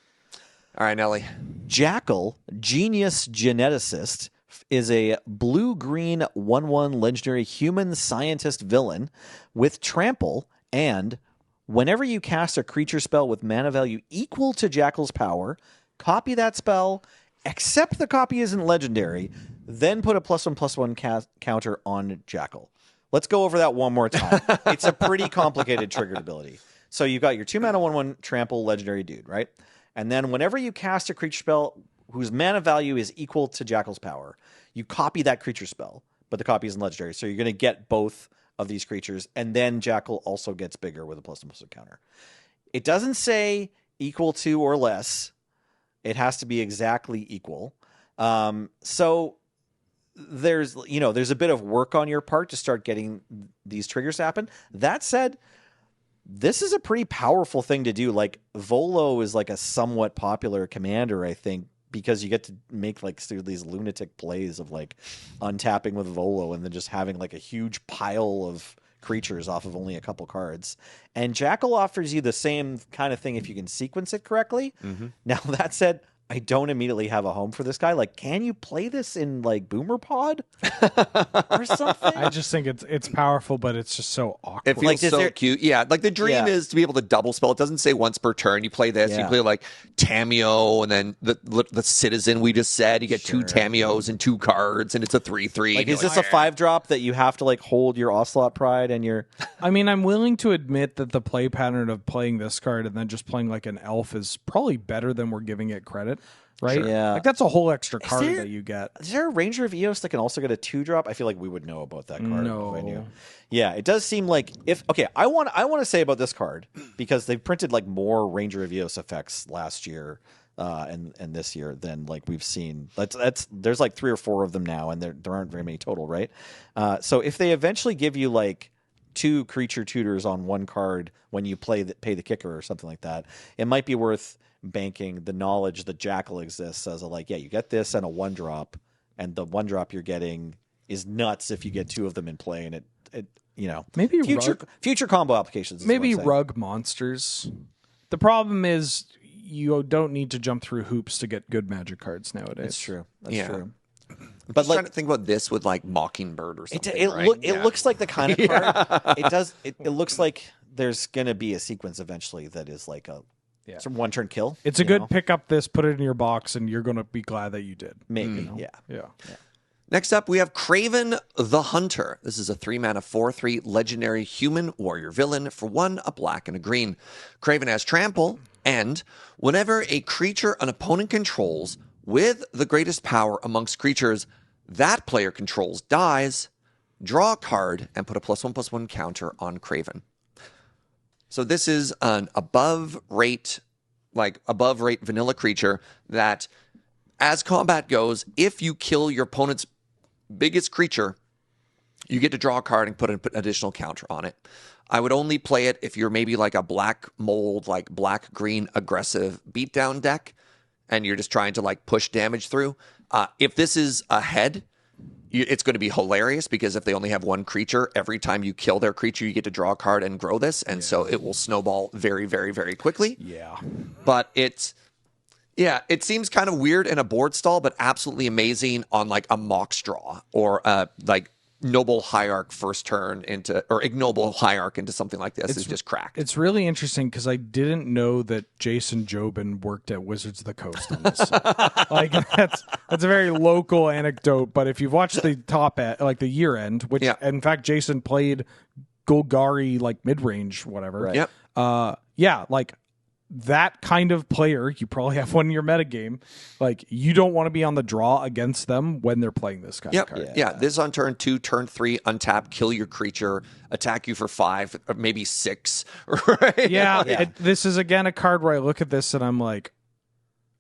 All right, Nelly. Jackal, Genius Geneticist, is a blue-green 1/1 legendary human scientist villain with trample, and whenever you cast a creature spell with mana value equal to Jackal's power, copy that spell, except the copy isn't legendary, then put a +1/+1 counter on Jackal. Let's go over that one more time. It's a pretty complicated triggered ability. So you've got your 2 mana 1/1 trample legendary dude, right? And then whenever you cast a creature spell whose mana value is equal to Jackal's power, you copy that creature spell, but the copy isn't legendary. So you're going to get both of these creatures, and then Jackal also gets bigger with a +1/+1 counter. It doesn't say equal to or less. It has to be exactly equal. So there's a bit of work on your part to start getting these triggers to happen. That said, this is a pretty powerful thing to do. Like, Volo is like a somewhat popular commander, I think, because you get to make like these lunatic plays of like untapping with Volo and then just having like a huge pile of creatures off of only a couple cards. And Jackal offers you the same kind of thing if you can sequence it correctly. Mm-hmm. Now, that said, I don't immediately have a home for this guy. Like, can you play this in like Boomer Pod or something? I just think it's powerful, but it's just so awkward. It feels so cute. Yeah, like the dream is to be able to double spell. It doesn't say once per turn. You play this. You play like Tameo, and then the Citizen we just said. You get 2 Tameos and 2 cards, and it's a 3/3. Like, is this a 5-drop that you have to like hold your Ocelot Pride and your? I mean, I'm willing to admit that the play pattern of playing this card and then just playing like an elf is probably better than we're giving it credit. Right? Sure. Yeah. Like, that's a whole extra card that you get. Is there a Ranger of Eos that can also get a 2-drop? I feel like we would know about that card. No. If I knew. Yeah, it does seem like I want to say about this card, because they've printed like more Ranger of Eos effects last year and this year than like we've seen. There's like 3 or 4 of them now, and there aren't very many total, right? So if they eventually give you like 2 creature tutors on 1 card when you pay the kicker or something like that, it might be worth banking the knowledge that Jackal exists as you get this and a 1-drop, and the 1-drop you're getting is nuts if you get 2 of them in play, and it maybe future combo applications. Maybe rug monsters. The problem is you don't need to jump through hoops to get good magic cards nowadays. That's true. I'm But just like, trying to think about this with like Mockingbird or something. it right? looks like the kind of card. It does. It looks like there's gonna be a sequence eventually that is like a some one turn kill. It's a good pick up this, put it in your box, and you're going to be glad that you did. Maybe. Yeah. Yeah. Next up, we have Craven the Hunter. This is a 3-mana 4/3 legendary human warrior villain for 1, a black and a green. Craven has trample, and whenever a creature an opponent controls with the greatest power amongst creatures that player controls dies, draw a card and put a +1/+1 counter on Craven. So this is an above rate vanilla creature that, as combat goes, if you kill your opponent's biggest creature, you get to draw a card and put an additional counter on it. I would only play it if you're maybe like a black mold, like black-green aggressive beatdown deck, and you're just trying to like push damage through. If this is a head, it's going to be hilarious because if they only have one creature, every time you kill their creature, you get to draw a card and grow this. And so it will snowball very, very, very quickly. Yeah. But it seems kind of weird in a board stall, but absolutely amazing on like a mock straw or like Noble Hierarch first turn or Ignoble Hierarch into something like this is just cracked. It's really interesting because I didn't know that Jason Jobin worked at Wizards of the Coast on this. Like that's a very local anecdote, but if you've watched the the year end, which in fact Jason played Golgari like mid range, whatever. Right. Yep. Like that kind of player, you probably have one in your metagame. Like you don't want to be on the draw against them when they're playing this kind of card. Yeah. This on turn 2, turn 3, untap, kill your creature, attack you for 5, or maybe 6. Right? Yeah. This is again a card where I look at this and I'm like,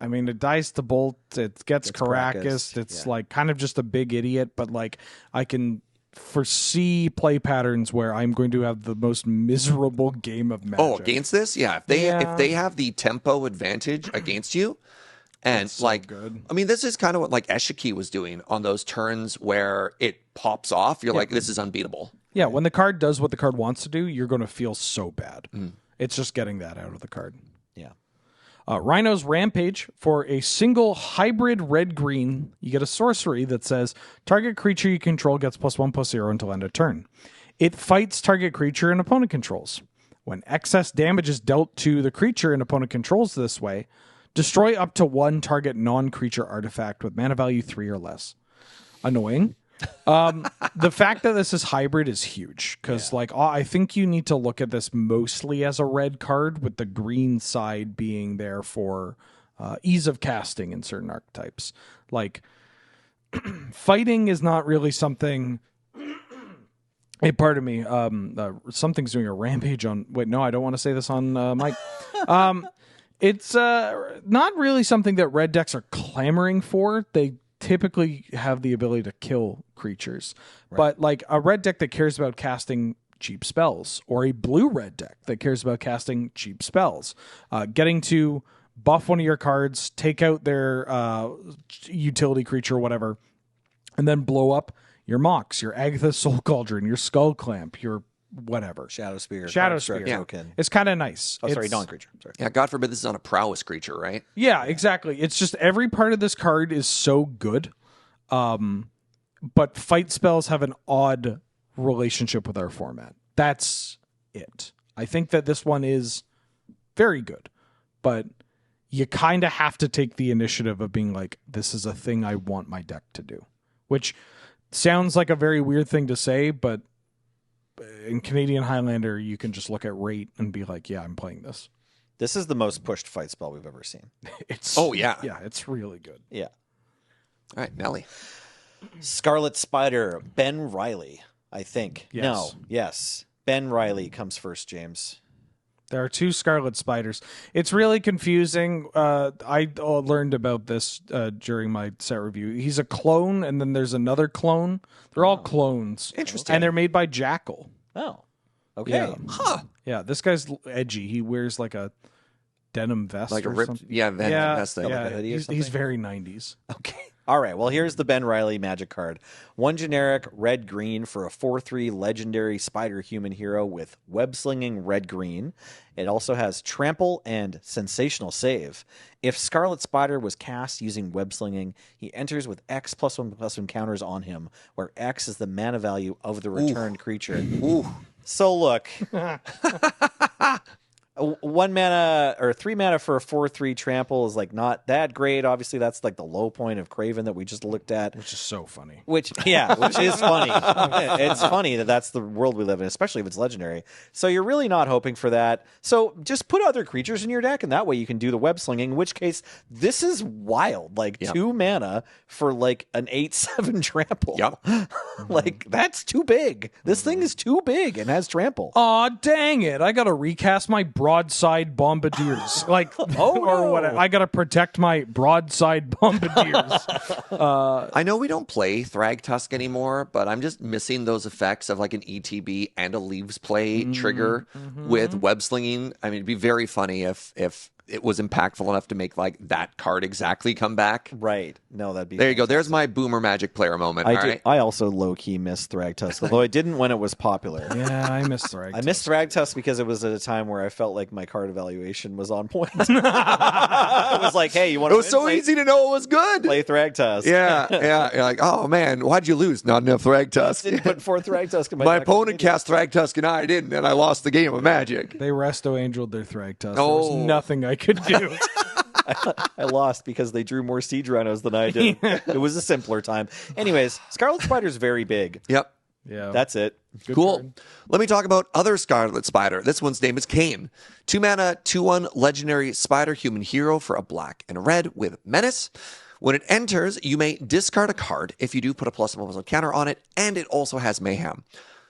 I mean, it dies to bolt, it gets Caracas. It's like kind of just a big idiot, but like I can foresee play patterns where I'm going to have the most miserable game of Magic. Oh, against this? Yeah. If they have the tempo advantage against you, and so like good. I mean, this is kind of what like Eshiki was doing on those turns where it pops off. You're like, this is unbeatable. Yeah, when the card does what the card wants to do, you're going to feel so bad. It's just getting that out of the card. Yeah. Rhino's Rampage. For a single hybrid red-green, you get a sorcery that says, target creature you control gets +1/+0 until end of turn. It fights target creature an opponent controls. When excess damage is dealt to the creature an opponent controls this way, destroy up to 1 target non-creature artifact with mana value 3 or less. Annoying. The fact that this is hybrid is huge because I think you need to look at this mostly as a red card with the green side being there for ease of casting in certain archetypes. Like fighting is not really something. Hey, pardon me. Something's doing a rampage on. Wait, no, I don't want to say this on mic. It's not really something that red decks are clamoring for. They typically have the ability to kill creatures. Right. But like a red deck that cares about casting cheap spells, or a blue-red deck that cares about casting cheap spells, getting to buff one of your cards, take out their utility creature or whatever, and then blow up your Mox, your Agatha's Soul Cauldron, your Skull Clamp, your whatever. Shadow Spear. Yeah. It's kind of nice. Oh, sorry, non-creature. Sorry. Yeah, God forbid this is on a prowess creature, right? Yeah, exactly. It's just every part of this card is so good. But fight spells have an odd relationship with our format. That's it. I think that this one is very good, but you kind of have to take the initiative of being like, this is a thing I want my deck to do, which sounds like a very weird thing to say, but in Canadian Highlander, you can just look at rate and be like, yeah, I'm playing this. This is the most pushed fight spell we've ever seen. Yeah, it's really good. Yeah. All right, Nelly. Scarlet Spider, Ben Riley, I think. Yes. No, yes. Ben Riley comes first, James. There are 2 Scarlet Spiders. It's really confusing. I learned about this during my set review. He's a clone, and then there's another clone. They're all clones. Interesting. And they're made by Jackal. Oh, okay. Yeah. Huh. Yeah, this guy's edgy. He wears like a denim vest Like a or ripped, something. vest thing. Yeah, Like a hoodie or he's something? very 90s. Okay. All right, well, here's the Ben Riley Magic card. 1 generic red-green for a 4/3 legendary spider-human hero with web-slinging red-green. It also has Trample and Sensational Save. If Scarlet Spider was cast using web-slinging, he enters with X +1/+1 counters on him, where X is the mana value of the returned creature. Ooh. So look... 1 mana or 3 mana for a 4/3 trample is like not that great. Obviously, that's like the low point of Craven that we just looked at, Which is so funny. which is funny. It's funny that that's the world we live in, especially if it's legendary. So you're really not hoping for that. So just put other creatures in your deck, and that way you can do the web slinging. In which case, this is wild. Like 2 mana for like an 8/7 trample. Yep. Like that's too big. This thing is too big and has trample. Aw, dang it. I got to recast my broadside bombardiers. Like, or no. what? I got to protect my broadside bombardiers. I know we don't play Thragtusk anymore, but I'm just missing those effects of like an ETB and a Leaves play trigger with web slinging. I mean, it'd be very funny if it was impactful enough to make like that card exactly come back. Right. No, that'd be There you go. There's my Boomer Magic player moment. All right. I also low-key miss Thragtusk, although I didn't when it was popular. Yeah, I miss Thrag. I missed Thragtusk because it was at a time where I felt like my card evaluation was on point. It was like, hey, you want It to was so easy to know it was good. play Thragtusk. Yeah. You're like, oh man, why'd you lose? Not enough Thragtusk. Didn't put 4 Thragtusk in my My deck. opponent cast Thragtusk and I didn't, and I lost the game of Magic. They resto angeled their Thragtusk. There Oh. was nothing I could do. I lost because they drew more Siege Rhinos than I did. It was a simpler time. Anyways, Scarlet Spider's very big. Yep. Yeah. That's it. Cool. Let me talk about other Scarlet Spider. This one's name is Kane. 2 mana, 2/1 legendary spider human hero for a black and a red with Menace. When it enters, you may discard a card. If you do, put a +1/+1 counter on it, and it also has Mayhem.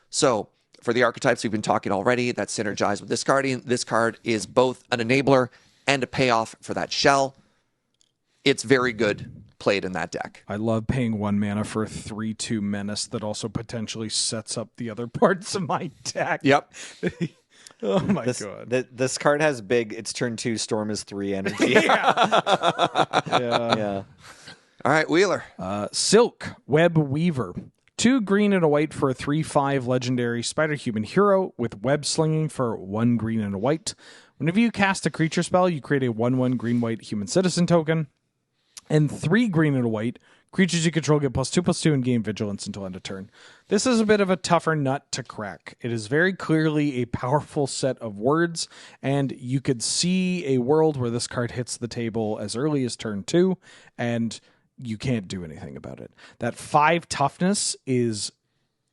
So, for the archetypes we've been talking already that synergize with discarding, this card is both an enabler and a payoff for that shell. It's very good played in that deck. I love paying 1 mana for a 3/2 menace that also potentially sets up the other parts of my deck. Yep. Oh my This, god. this card has big. It's turn 2. Storm is 3 energy. Yeah. All right, Wheeler. Silk Web Weaver. 2 green and a white for a 3/5 legendary spider human hero with web slinging for 1 green and a white. Whenever you cast a creature spell, you create a 1/1 green-white human citizen token. And 3 green and a white. Creatures you control get +2/+2 and gain vigilance until end of turn. This is a bit of a tougher nut to crack. It is very clearly a powerful set of words, and you could see a world where this card hits the table as early as turn 2, and you can't do anything about it. That 5 toughness is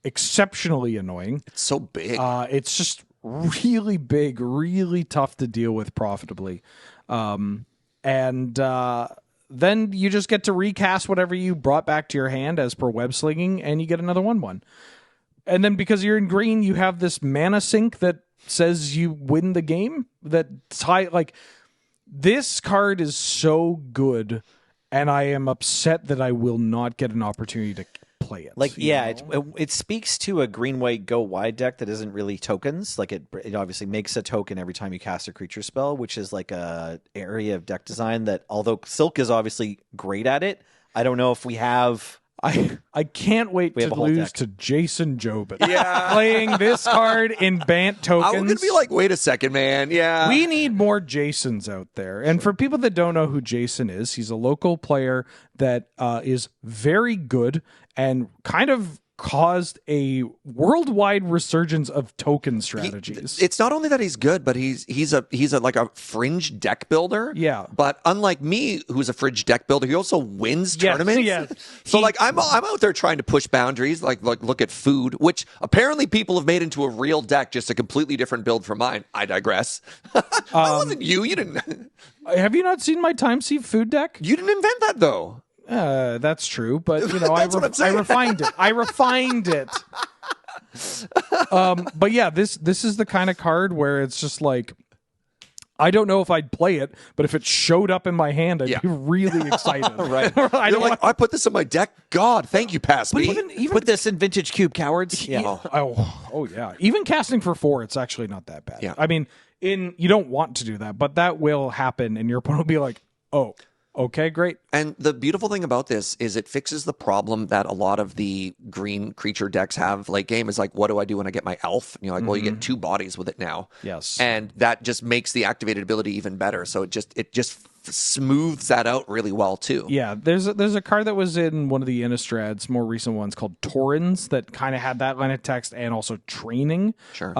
exceptionally annoying. It's so big. It's just really big, really tough to deal with profitably. Then you just get to recast whatever you brought back to your hand as per web slinging, and you get another 1/1. And then because you're in green, you have this mana sink that says you win the game. This card is so good, and I am upset that I will not get an opportunity to play it. It speaks to a green-white go wide deck that isn't really tokens. Like it obviously makes a token every time you cast a creature spell, which is like a area of deck design that, although Silk is obviously great at it, I don't know if we have. I can't wait have to a whole lose deck. to Jason Jobin. Yeah. Playing this card in Bant tokens. I'm going to be like, wait a second, man. Yeah. We need more Jasons out there. And for people that don't know who Jason is, he's a local player that is very good and kind of caused a worldwide resurgence of token strategies. It's not only that he's good, but he's a like a fringe deck builder. Yeah. But unlike me, who's a fringe deck builder, he also wins tournaments. yes. So I'm out there trying to push boundaries. Like look at food, which apparently people have made into a real deck, just a completely different build from mine. I digress. That wasn't you. You didn't. Have you not seen my Time Seed food deck? You didn't invent that though. That's true, but I refined it. I refined it. But yeah, this is the kind of card where it's just like, I don't know if I'd play it, but if it showed up in my hand, I'd be really excited. Right. I put this in my deck. God, thank you, pass me. Even Put this in Vintage Cube, cowards. Yeah. Oh yeah. Even casting for 4, it's actually not that bad. Yeah. I mean, you don't want to do that, but that will happen, and your opponent will be like, oh, okay, great. And the beautiful thing about this is it fixes the problem that a lot of the green creature decks have late game is like, what do I do when I get my elf? And you're like, well, you get 2 bodies with it now. Yes. And that just makes the activated ability even better. So it just smooths that out really well too. Yeah, there's a card that was in one of the Innistrad's more recent ones called Torrens that kind of had that line of text and also training. Sure.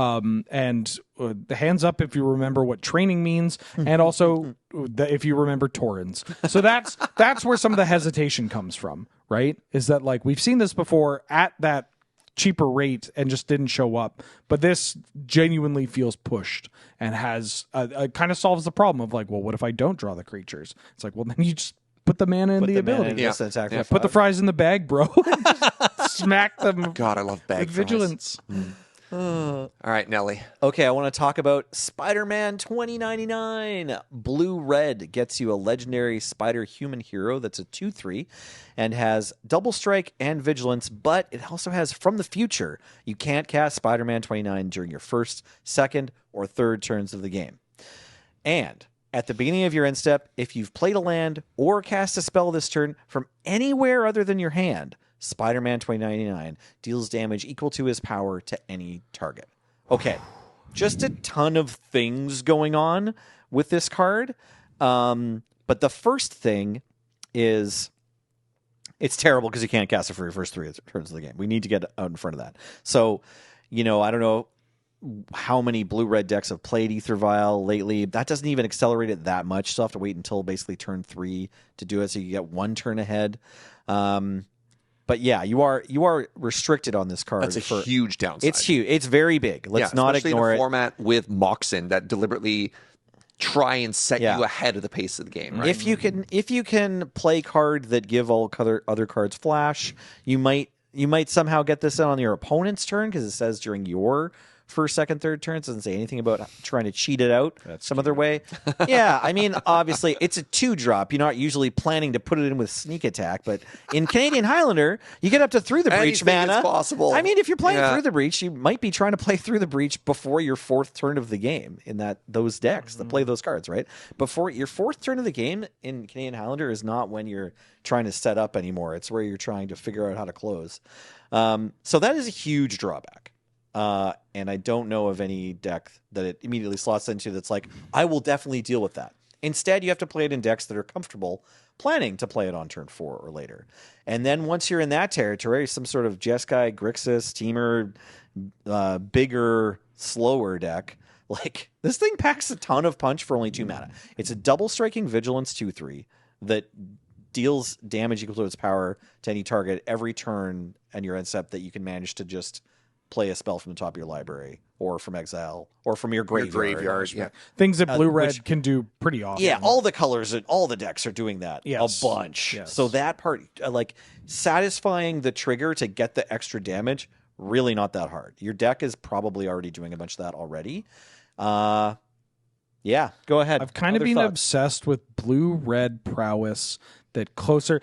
And the hands up if you remember what training means, and also if you remember Torrens. So that's where some of the hesitation comes from, right? Is that like we've seen this before at that cheaper rate and just didn't show up, but this genuinely feels pushed and has kind of solves the problem of like, well, what if I don't draw the creatures? It's like, well, then you just put the mana in the ability. Put the fries in the bag, bro. Smack them. God, I love bag with vigilance. All right, Nelly. Okay, I want to talk about Spider-Man 2099. Blue-red gets you a legendary spider human hero that's a 2/3 and has double strike and vigilance, but it also has from the future. You can't cast Spider-Man 29 during your first, second, or third turns of the game. And at the beginning of your end step, if you've played a land or cast a spell this turn from anywhere other than your hand, Spider-Man 2099 deals damage equal to his power to any target. Okay, just a ton of things going on with this card. But the first thing is it's terrible because you can't cast it for your first 3 turns of the game. We need to get out in front of that. So, I don't know how many blue-red decks have played Ether Vial lately. That doesn't even accelerate it that much. So you have to wait until basically turn 3 to do it, so you get 1 turn ahead. But yeah, you are restricted on this card. That's a huge downside. It's huge. It's very big. Let's not ignore in a it. format with Moxen that deliberately try and set you ahead of the pace of the game. Right? If you can play card that give all other cards flash, you might somehow get this on your opponent's turn because it says during your first, second, third turns. Doesn't say anything about trying to cheat it out other way. Yeah, I mean, obviously, it's a 2-drop. You're not usually planning to put it in with sneak attack, but in Canadian Highlander, you get up to Through the Breach mana. It's possible. I mean, if you're playing Through the Breach, you might be trying to play Through the Breach before your 4th turn of the game in those decks that play those cards, right? Before your 4th turn of the game in Canadian Highlander is not when you're trying to set up anymore. It's where you're trying to figure out how to close. So that is a huge drawback. And I don't know of any deck that it immediately slots into that's like, I will definitely deal with that. Instead, you have to play it in decks that are comfortable planning to play it on turn 4 or later. And then once you're in that territory, some sort of Jeskai, Grixis, Teamer, bigger, slower deck, like this thing packs a ton of punch for only 2 mana. It's a double striking Vigilance 2/3 that deals damage equal to its power to any target every turn and your end step that you can manage to just play a spell from the top of your library or from exile or from your graveyard. Yeah. Things that blue-red can do pretty often. Yeah, all the colors and all the decks are doing that a bunch. Yes. So that part, like satisfying the trigger to get the extra damage, really not that hard. Your deck is probably already doing a bunch of that already. Yeah, go ahead. I've kind of been obsessed with blue-red prowess. That closer,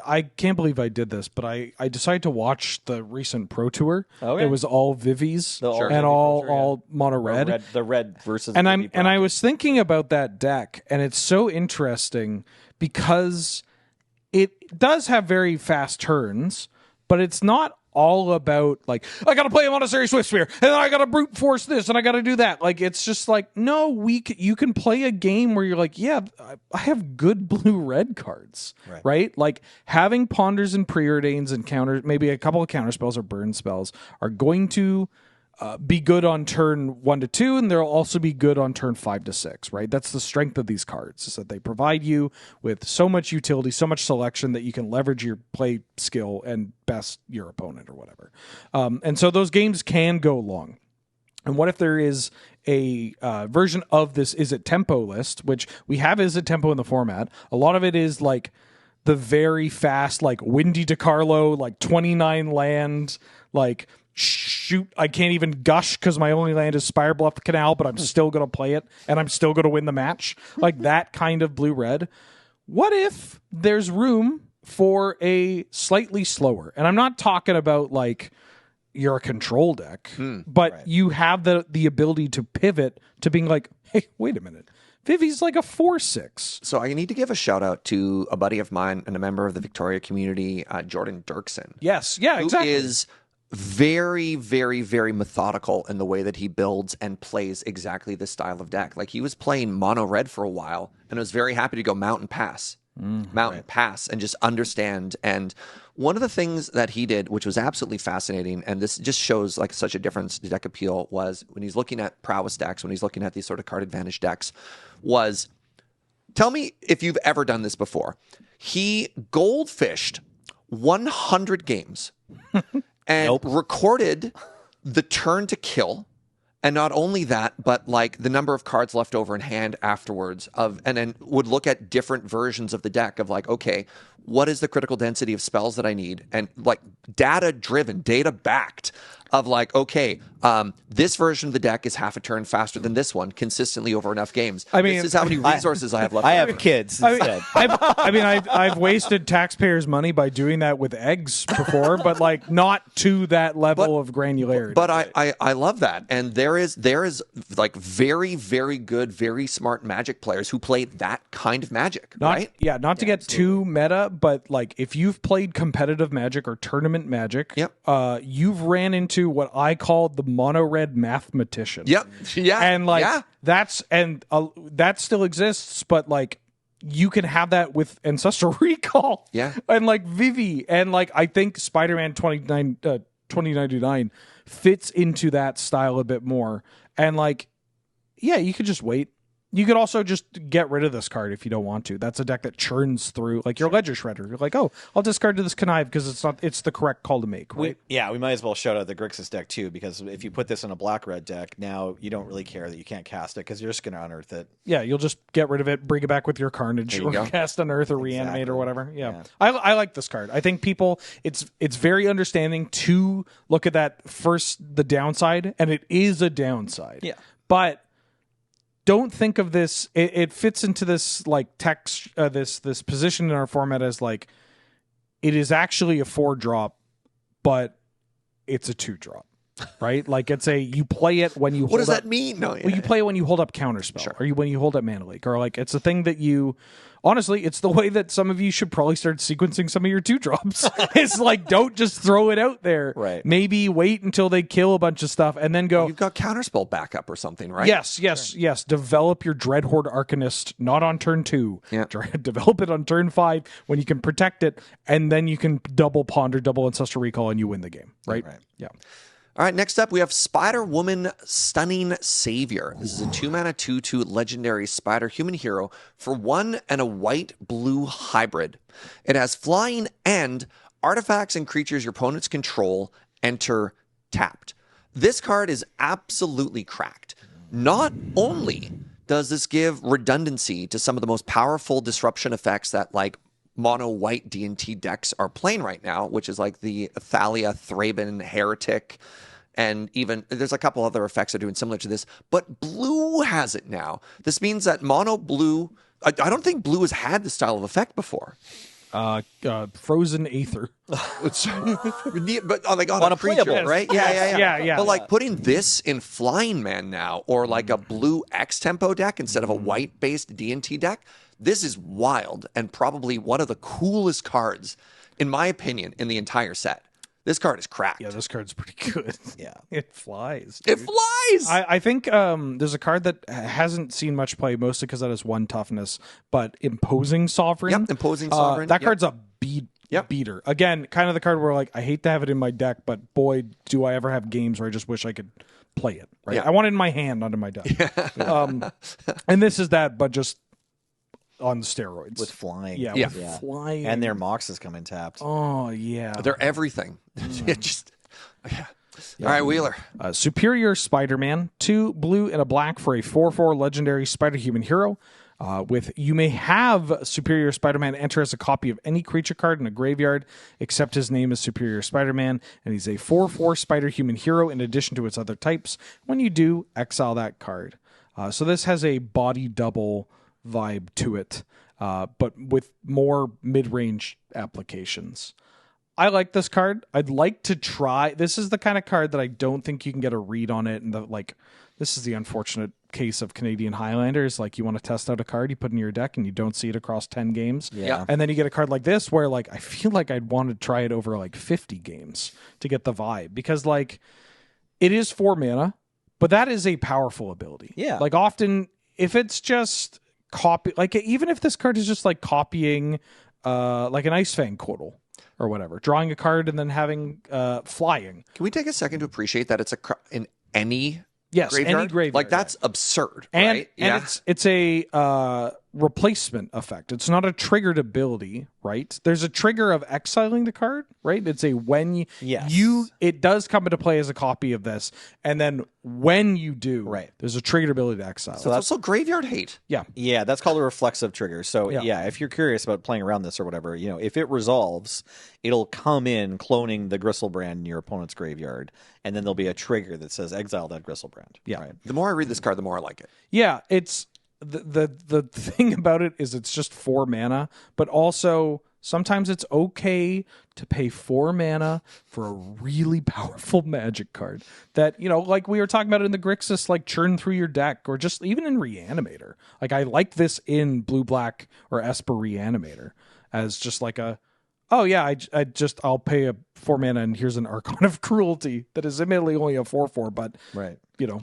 I can't believe I did this, but I decided to watch the recent Pro Tour. Okay. It was all Vivies and Vivi all mono red. The red versus and Vivi I was thinking about that deck, and it's so interesting because it does have very fast turns, but it's not all about like I gotta play a Monastery Swiftsphere and then I gotta brute force this and I gotta do that. Like it's just like no, you can play a game where you're like, yeah, I have good blue-red cards, right? Like having Ponders and Preordains and counters, maybe a couple of counter spells or burn spells are going to be good on turn 1 to 2, and they'll also be good on turn 5 to 6, right? That's the strength of these cards, is that they provide you with so much utility, so much selection that you can leverage your play skill and best your opponent or whatever. And so those games can go long. And what if there is a version of this Is It Tempo list, which we have Is It Tempo in the format. A lot of it is like the very fast, like Windy DeCarlo, like 29 land, like shoot, I can't even gush because my only land is Spire Bluff Canal, but I'm still going to play it and I'm still going to win the match. Like that kind of blue-red. What if there's room for a slightly slower? And I'm not talking about like you're a control deck, but you have the ability to pivot to being like, hey, wait a minute. Vivi's like a 4/6. So I need to give a shout out to a buddy of mine and a member of the Victoria community, Jordan Dirksen. Yes, yeah, exactly. Who is very, very, very methodical in the way that he builds and plays exactly this style of deck. Like, he was playing mono red for a while and was very happy to go mountain pass, pass, and just understand. And one of the things that he did, which was absolutely fascinating, and this just shows like such a difference to deck appeal, was when he's looking at prowess decks, when he's looking at these sort of card advantage decks, was, tell me if you've ever done this before. He goldfished 100 games and recorded the turn to kill. And not only that, but like the number of cards left over in hand afterwards, and then would look at different versions of the deck of like, okay, what is the critical density of spells that I need? And like data driven, data backed of like, okay, this version of the deck is half a turn faster than this one consistently over enough games. I mean, this is how many resources I have left. I have kids instead. I've wasted taxpayers' money by doing that with eggs before, but like not to that level of granularity. But I love that. And there is like very, very good, very smart Magic players who play that kind of Magic, right? Yeah, not to get too meta, but like if you've played competitive Magic or tournament Magic, you've ran into what I call the mono red mathematician. Yep. Yeah. And like that still exists, but like you can have that with Ancestral Recall. Yeah. And like Vivi, and like I think Spider-Man 2099 fits into that style a bit more. And like, yeah, you could just wait. You could also just get rid of this card if you don't want to. That's a deck that churns through, like your Ledger Shredder. You're like, oh, I'll discard to this Connive because it's the correct call to make, right? We might as well shout out the Grixis deck too, because if you put this in a black-red deck, now you don't really care that you can't cast it because you're just going to unearth it. Yeah, you'll just get rid of it, bring it back with your Carnage, or cast Unearth or Reanimate or whatever. Yeah. I like this card. I think people, it's very understanding to look at that first, the downside, and it is a downside. Yeah. But don't think of this. It fits into this like text, this position in our format as like it is actually a 4-drop, but it's a 2-drop, right? Like it's you play it when you. What does that mean? No, you play it when you hold up Counterspell, or when you hold up Mana Leak, or like it's a thing that you. Honestly, it's the way that some of you should probably start sequencing some of your 2-drops. It's like, don't just throw it out there. Right. Maybe wait until they kill a bunch of stuff and then go. You've got Counterspell backup or something, right? Yes. Develop your Dreadhorde Arcanist not on turn 2. Yeah. Develop it on turn 5 when you can protect it, and then you can double Ponder, double Ancestral Recall, and you win the game. Right? Yeah. All right, next up we have Spider-Woman Stunning Savior. This is a 2-mana 2/2 legendary spider human hero for 1 and a white-blue hybrid. It has flying, and artifacts and creatures your opponents control enter tapped. This card is absolutely cracked. Not only does this give redundancy to some of the most powerful disruption effects that like mono white D&T decks are playing right now, which is like the Thalia, Thraben, Heretic, and even there's a couple other effects that are doing similar to this, but blue has it now. This means that mono blue, I don't think blue has had this style of effect before. Frozen Aether. But like on a creature, right? Yeah. But like putting this in Flying Man now, or like a blue X tempo deck instead of a white based D&T deck, this is wild and probably one of the coolest cards, in my opinion, in the entire set. This card is cracked. Yeah, this card's pretty good. Yeah. It flies. Dude. It flies! I think there's a card that hasn't seen much play, mostly because that has 1 toughness, but Imposing Sovereign. Yep, Imposing Sovereign. That card's a beater. Again, kind of the card where like I hate to have it in my deck, but boy, do I ever have games where I just wish I could play it. Right? Yeah. I want it in my hand, not in my deck. And this is that, but just on steroids. With flying. Yeah, Yeah. with flying. And their Moxes come in tapped. Oh, yeah. They're everything. All right, Wheeler. Superior Spider-Man, 2 blue and a black for a 4/4 legendary spider-human hero. You may have Superior Spider-Man enter as a copy of any creature card in a graveyard, except his name is Superior Spider-Man, and he's a 4/4 spider-human hero in addition to its other types. When you do, exile that card. So this has a body double vibe to it, but with more mid-range applications. I like this card. I'd like to try. This is the kind of card that I don't think you can get a read on it, and this is the unfortunate case of Canadian Highlander is like you want to test out a card, you put in your deck and you don't see it across 10 games. Yeah. And then you get a card like this where like I feel like I'd want to try it over like 50 games to get the vibe, because like it is 4 mana, but that is a powerful ability. Yeah. Like often if it's just copy, like even if this card is just like copying like an Ice Fang Quotal or whatever, drawing a card and then having flying. Can we take a second to appreciate that it's in any Any graveyard. Like that's absurd, And, right? and it's a replacement effect. It's not a triggered ability, right? There's a trigger of exiling the card, right? It's a when you, Yes. it does come into play as a copy of this, and then when you do, Right. there's a triggered ability to exile. So that's also graveyard hate. yeah. Yeah, that's called a reflexive trigger. So Yeah. yeah, if you're curious about playing around this or whatever, if it resolves, it'll come in cloning the Gristlebrand in your opponent's graveyard, and then there'll be a trigger that says exile that Gristlebrand. Yeah. Right? The more I read this card, the more I like it. Yeah, it's the thing about it is it's just 4 mana, but also sometimes it's okay to pay 4 mana for a really powerful Magic card that, like we were talking about in the Grixis, like churn through your deck, or just even in Reanimator. Like I like this in Blue Black or Esper Reanimator as just like oh yeah, I'll pay a 4 mana and here's an Archon of Cruelty that is admittedly only a 4/4, but Right.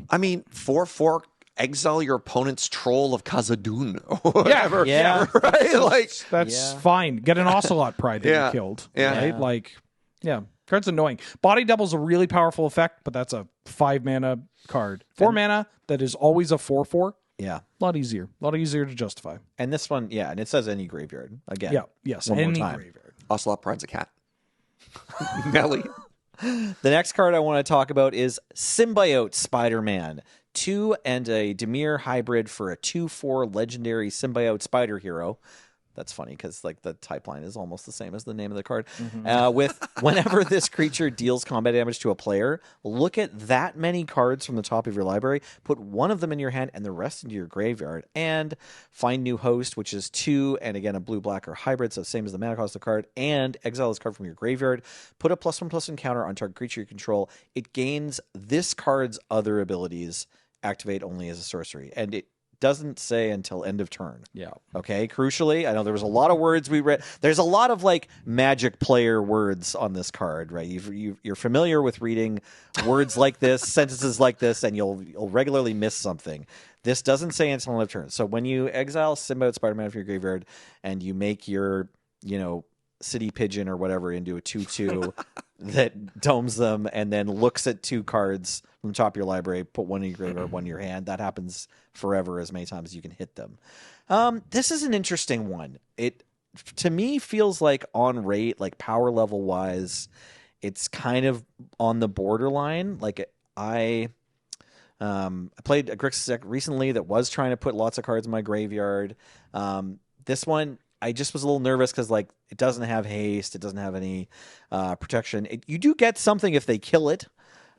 I mean, 4/4 exile your opponent's Troll of Khazad-dûn or whatever. Yeah. Right? Like, that's Yeah. fine. Get an Ocelot Pride that Yeah. you killed. Yeah. Right? Yeah. Like, yeah. Card's annoying. Body Double's a really powerful effect, but that's a 5 mana card. 4 mana that is always a 4/4. Yeah. A lot easier to justify. And this one, yeah, and it says any graveyard. Again. Yeah. Yes. One more Any time. graveyard. Ocelot Pride's a cat. Melly. The next card I want to talk about is Symbiote Spider-Man. 2 and a Dimir hybrid for a 2/4 legendary symbiote spider hero. That's funny because like the type line is almost the same as the name of the card. With whenever this creature deals combat damage to a player, look at that many cards from the top of your library, put one of them in your hand and the rest into your graveyard, and find new host, which is 2 and again a blue black or hybrid, so same as the mana cost of the card, and exile this card from your graveyard. Put a +1/+1 counter on target creature you control. It gains this card's other abilities, activate only as a sorcery, and it doesn't say until end of turn. Yeah. Okay. Crucially, I know there was a lot of words we read. There's a lot of like Magic player words on this card, right? You're familiar with reading words like this, sentences like this, and you'll regularly miss something. This doesn't say until end of turn. So when you exile Symbiote Spider-Man from your graveyard and you make your, City Pigeon or whatever into a 2/2 that domes them and then looks at 2 cards from the top of your library, put one in your graveyard, one in your hand. That happens forever as many times as you can hit them. This is an interesting one. It, to me, feels like on rate, like power level wise, it's kind of on the borderline. Like I played a Grixis deck recently that was trying to put lots of cards in my graveyard. This one, I just was a little nervous because like it doesn't have haste, it doesn't have any protection. You do get something if they kill it.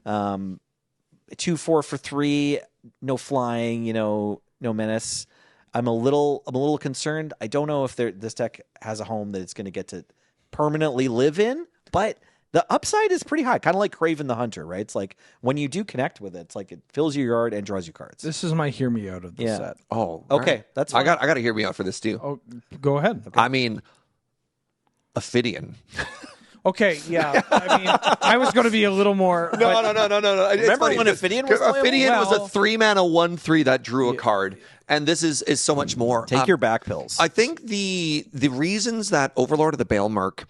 2/4 for 3, no flying, no menace. I'm a little concerned. I don't know if this deck has a home that it's going to get to permanently live in, but the upside is pretty high, kind of like Kraven the Hunter, right? It's like when you do connect with it, it's like it fills your yard and draws you cards. This is my hear me out of the Yeah. set. Oh, Okay, right. that's I fine. got to hear me out for this too. Oh, go ahead. I mean, Ophidian. Okay, yeah. I mean, I was going to be a little more. No. It's Remember funny when because Ophidian was playable? Ophidian was Well- a 3 mana 1/3 that drew a card, and this is so much more. Take your back pills. I think the reasons that Overlord of the Baelmerk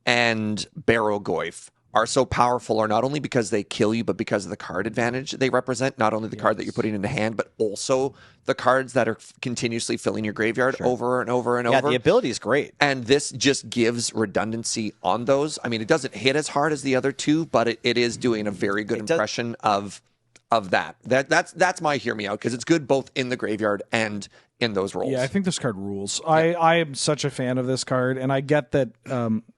and Barrow-Goyf are so powerful are not only because they kill you, but because of the card advantage they represent. Not only the card that you're putting into hand, but also the cards that are continuously filling your graveyard over and over and yeah, over. the ability is great. And this just gives redundancy on those. I mean, it doesn't hit as hard as the other two, but it is doing a very good impression of that. That's my hear me out, because it's good both in the graveyard and in those roles. Yeah, I think this card rules. I am such a fan of this card, and I get that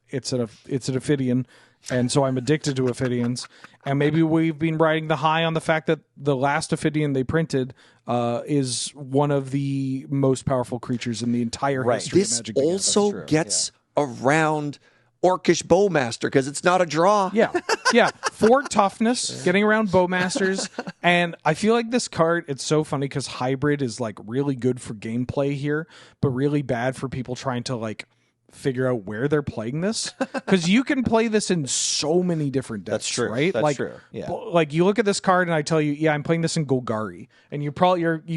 it's an Ophidian, and so I'm addicted to Ophidians. And maybe we've been riding the high on the fact that the last Ophidian they printed is one of the most powerful creatures in the entire history of This Magic. the Gathering. also gets around Orcish Bowmaster because it's not a draw. Yeah. 4 toughness, getting around Bowmasters. And I feel like this card, it's so funny because hybrid is like really good for gameplay here, but really bad for people trying to like figure out where they're playing this. Because you can play this in so many different decks. That's true. Right? That's like, true. Yeah. Like you look at this card and I tell you, yeah, I'm playing this in Golgari. And you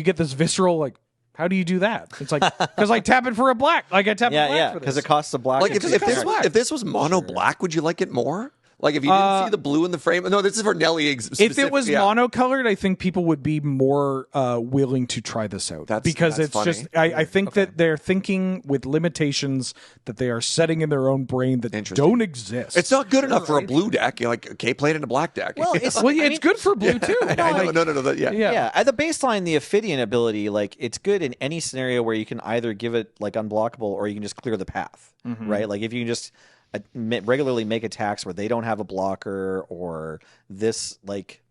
get this visceral like, how do you do that? It's like, because I tap it for a black. Like I tap a black for this. because it costs a black. Like if this was mono black, would you like it more? Like if you didn't see the blue in the frame. No, this is for Nelly. If it was monocolored, I think people would be more willing to try this out. Because it's funny. just, I think that they're thinking with limitations that they are setting in their own brain that don't exist. It's not good enough for a blue deck. You're like, okay, play it in a black deck. Well, it's it's good for blue too. I know. No. Yeah, at the baseline, the Ophidian ability, like it's good in any scenario where you can either give it like unblockable or you can just clear the path, right? Like if you can just regularly make attacks where they don't have a blocker, or this like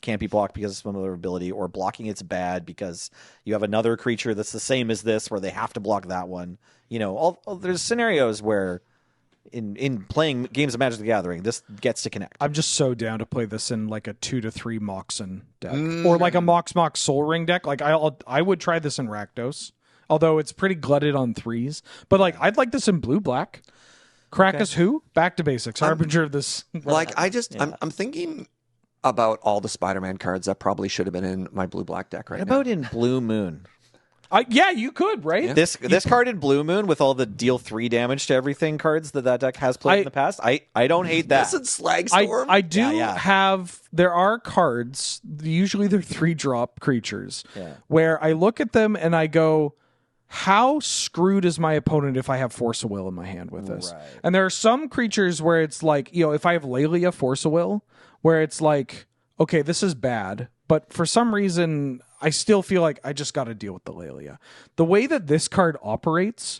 can't be blocked because of some other ability, or blocking it's bad because you have another creature that's the same as this where they have to block that one. There's scenarios where in playing games of Magic the Gathering, this gets to connect. I'm just so down to play this in like a 2 to 3 Moxen deck, or like a Mox Soul Ring deck. Like I would try this in Rakdos, although it's pretty glutted on 3s. But like I'd like this in blue black. Krakus who? Back to basics. Harbinger of this. Like I'm thinking about all the Spider-Man cards that probably should have been in my blue-black deck right What now. about in Blue Moon? Yeah, you could, right? Yeah. This card in Blue Moon with all the deal 3 damage to everything cards that deck has played in the past. I don't hate that. This is Slagstorm. I do have. There are cards. Usually they're 3-drop creatures. Yeah. Where I look at them and I go, how screwed is my opponent if I have Force of Will in my hand with this? Right. And there are some creatures where it's like, if I have Lelia Force of Will, where it's like, okay, this is bad, but for some reason I still feel like I just got to deal with the Lelia. The way that this card operates,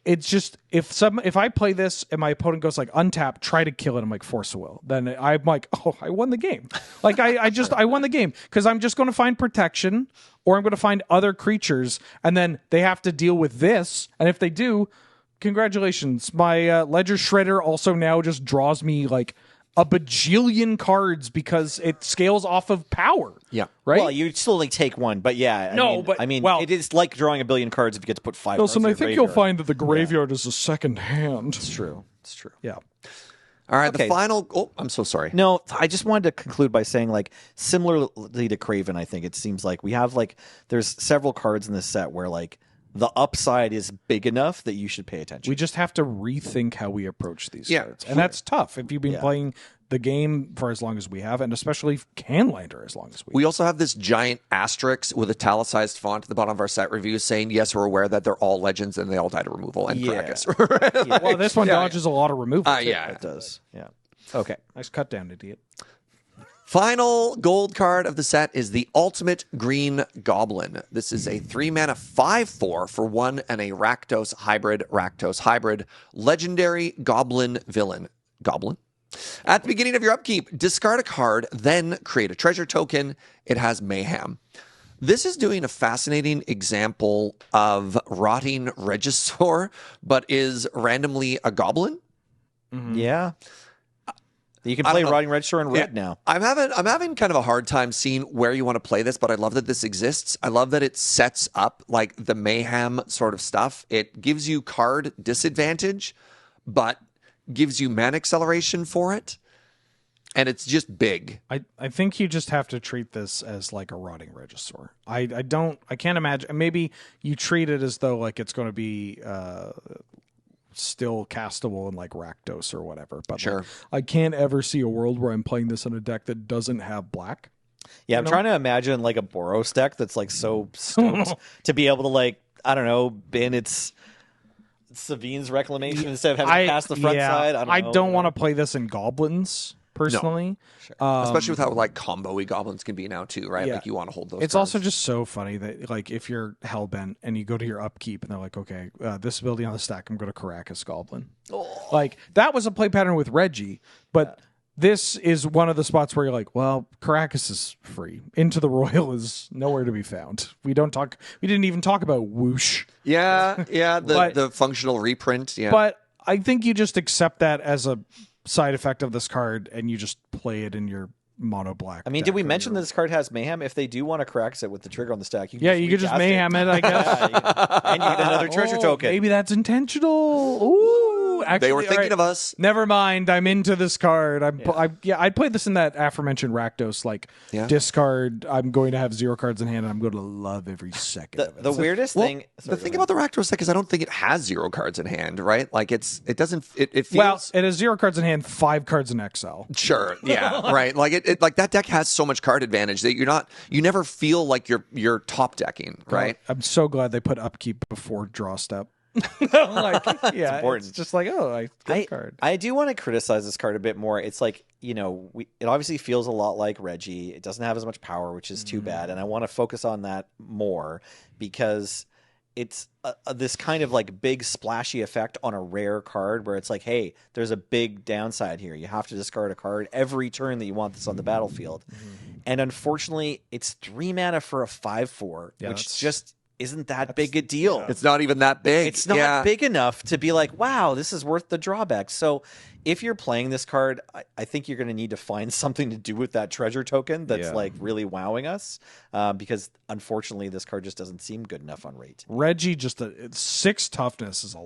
it's just if I play this and my opponent goes like untap, try to kill it, I'm like Force of Will. Then I'm like, oh, I won the game. Like I won the game because I'm just going to find protection, or I'm going to find other creatures, and then they have to deal with this. And if they do, congratulations. My Ledger Shredder also now just draws me like a bajillion cards because it scales off of power. Yeah. Right? Well, you still only take one, but yeah. I mean, it is like drawing a billion cards if you get to put 5 cards in I your think you'll graveyard. find that the graveyard is a second hand. It's true. It's true. Yeah. All right, Okay. the final... Oh, I'm so sorry. No, I just wanted to conclude by saying, like, similarly to Kraven, I think it seems like we have, like, there's several cards in this set where, like, the upside is big enough that you should pay attention. We just have to rethink how we approach these Yeah, cards. And that's tough if you've been playing the game for as long as we have, and especially Canlander as long as we have. We also have this giant asterisk with italicized font at the bottom of our set review saying, yes, we're aware that they're all legends and they all die to removal and Krakus. Well, this one dodges a lot of removal. Too. Yeah. It does. Yeah. Okay. Nice cut down, idiot. Final gold card of the set is the Ultimate Green Goblin. This is a 3-mana 5/4 for 1 and a Rakdos hybrid, legendary Goblin villain. Goblin? At the beginning of your upkeep, discard a card, then create a treasure token. It has Mayhem. This is doing a fascinating example of Rotting Regisaur, but is randomly a goblin. Mm-hmm. Yeah. You can play Rotting Regisaur in red now. I'm having kind of a hard time seeing where you want to play this, but I love that this exists. I love that it sets up like the Mayhem sort of stuff. It gives you card disadvantage, but gives you mana acceleration for it. And it's just big. I think you just have to treat this as like a Rotting Regisaur. I can't imagine. Maybe you treat it as though like it's going to be still castable in like Rakdos or whatever. But sure. Like, I can't ever see a world where I'm playing this in a deck that doesn't have black. Yeah, I'm trying to imagine like a Boros deck that's like so stoked to be able to like, I don't know, bin its Savine's Reclamation instead of having to pass the front side. I don't want to play this in Goblins. Personally, no. Especially with how like combo-y goblins can be now too, right? Yeah. Like you want to hold those. It's cards. also just so funny that like if you're hellbent and you go to your upkeep and they're like, okay, this ability on the stack, I'm going to Caracas Goblin. Oh. Like that was a play pattern with Reggie, but this is one of the spots where you're like, well, Caracas is free. Into the Royal is nowhere to be found. We didn't even talk about Whoosh. Yeah, the functional reprint. Yeah, but I think you just accept that as a side effect of this card, and you just play it in your mono black. I mean, did we mention that this card has Mayhem? If they do want to correct it with the trigger on the stack, you could just Mayhem it, I guess. And you get another treasure token. Maybe that's intentional. Ooh, actually, They were thinking of us. Never mind. I'm into this card. I'd play this in that aforementioned Rakdos discard. I'm going to have 0 cards in hand, and I'm going to love every second of it. The weirdest thing. The thing about the Rakdos deck is I don't think it has 0 cards in hand, right? Like it feels. Well, it has 0 cards in hand, 5 cards in exile. Sure, yeah, right. Like like that deck has so much card advantage that you never feel like you're top decking, right? I'm so glad they put upkeep before draw step. It's just like, I get a card. I do want to criticize this card a bit more. It's like, it obviously feels a lot like Reggie. It doesn't have as much power, which is too bad. And I want to focus on that more because it's this kind of like big splashy effect on a rare card where it's like, hey, there's a big downside here. You have to discard a card every turn that you want this on the battlefield. And unfortunately, it's 3 mana for a 5/4, which just isn't that big a deal. It's not even that big. It's not big enough to be like, wow, this is worth the drawback. So if you're playing this card, I think you're going to need to find something to do with that treasure token that's like really wowing us, because unfortunately this card just doesn't seem good enough on rate. Reggie, just 6 toughness is a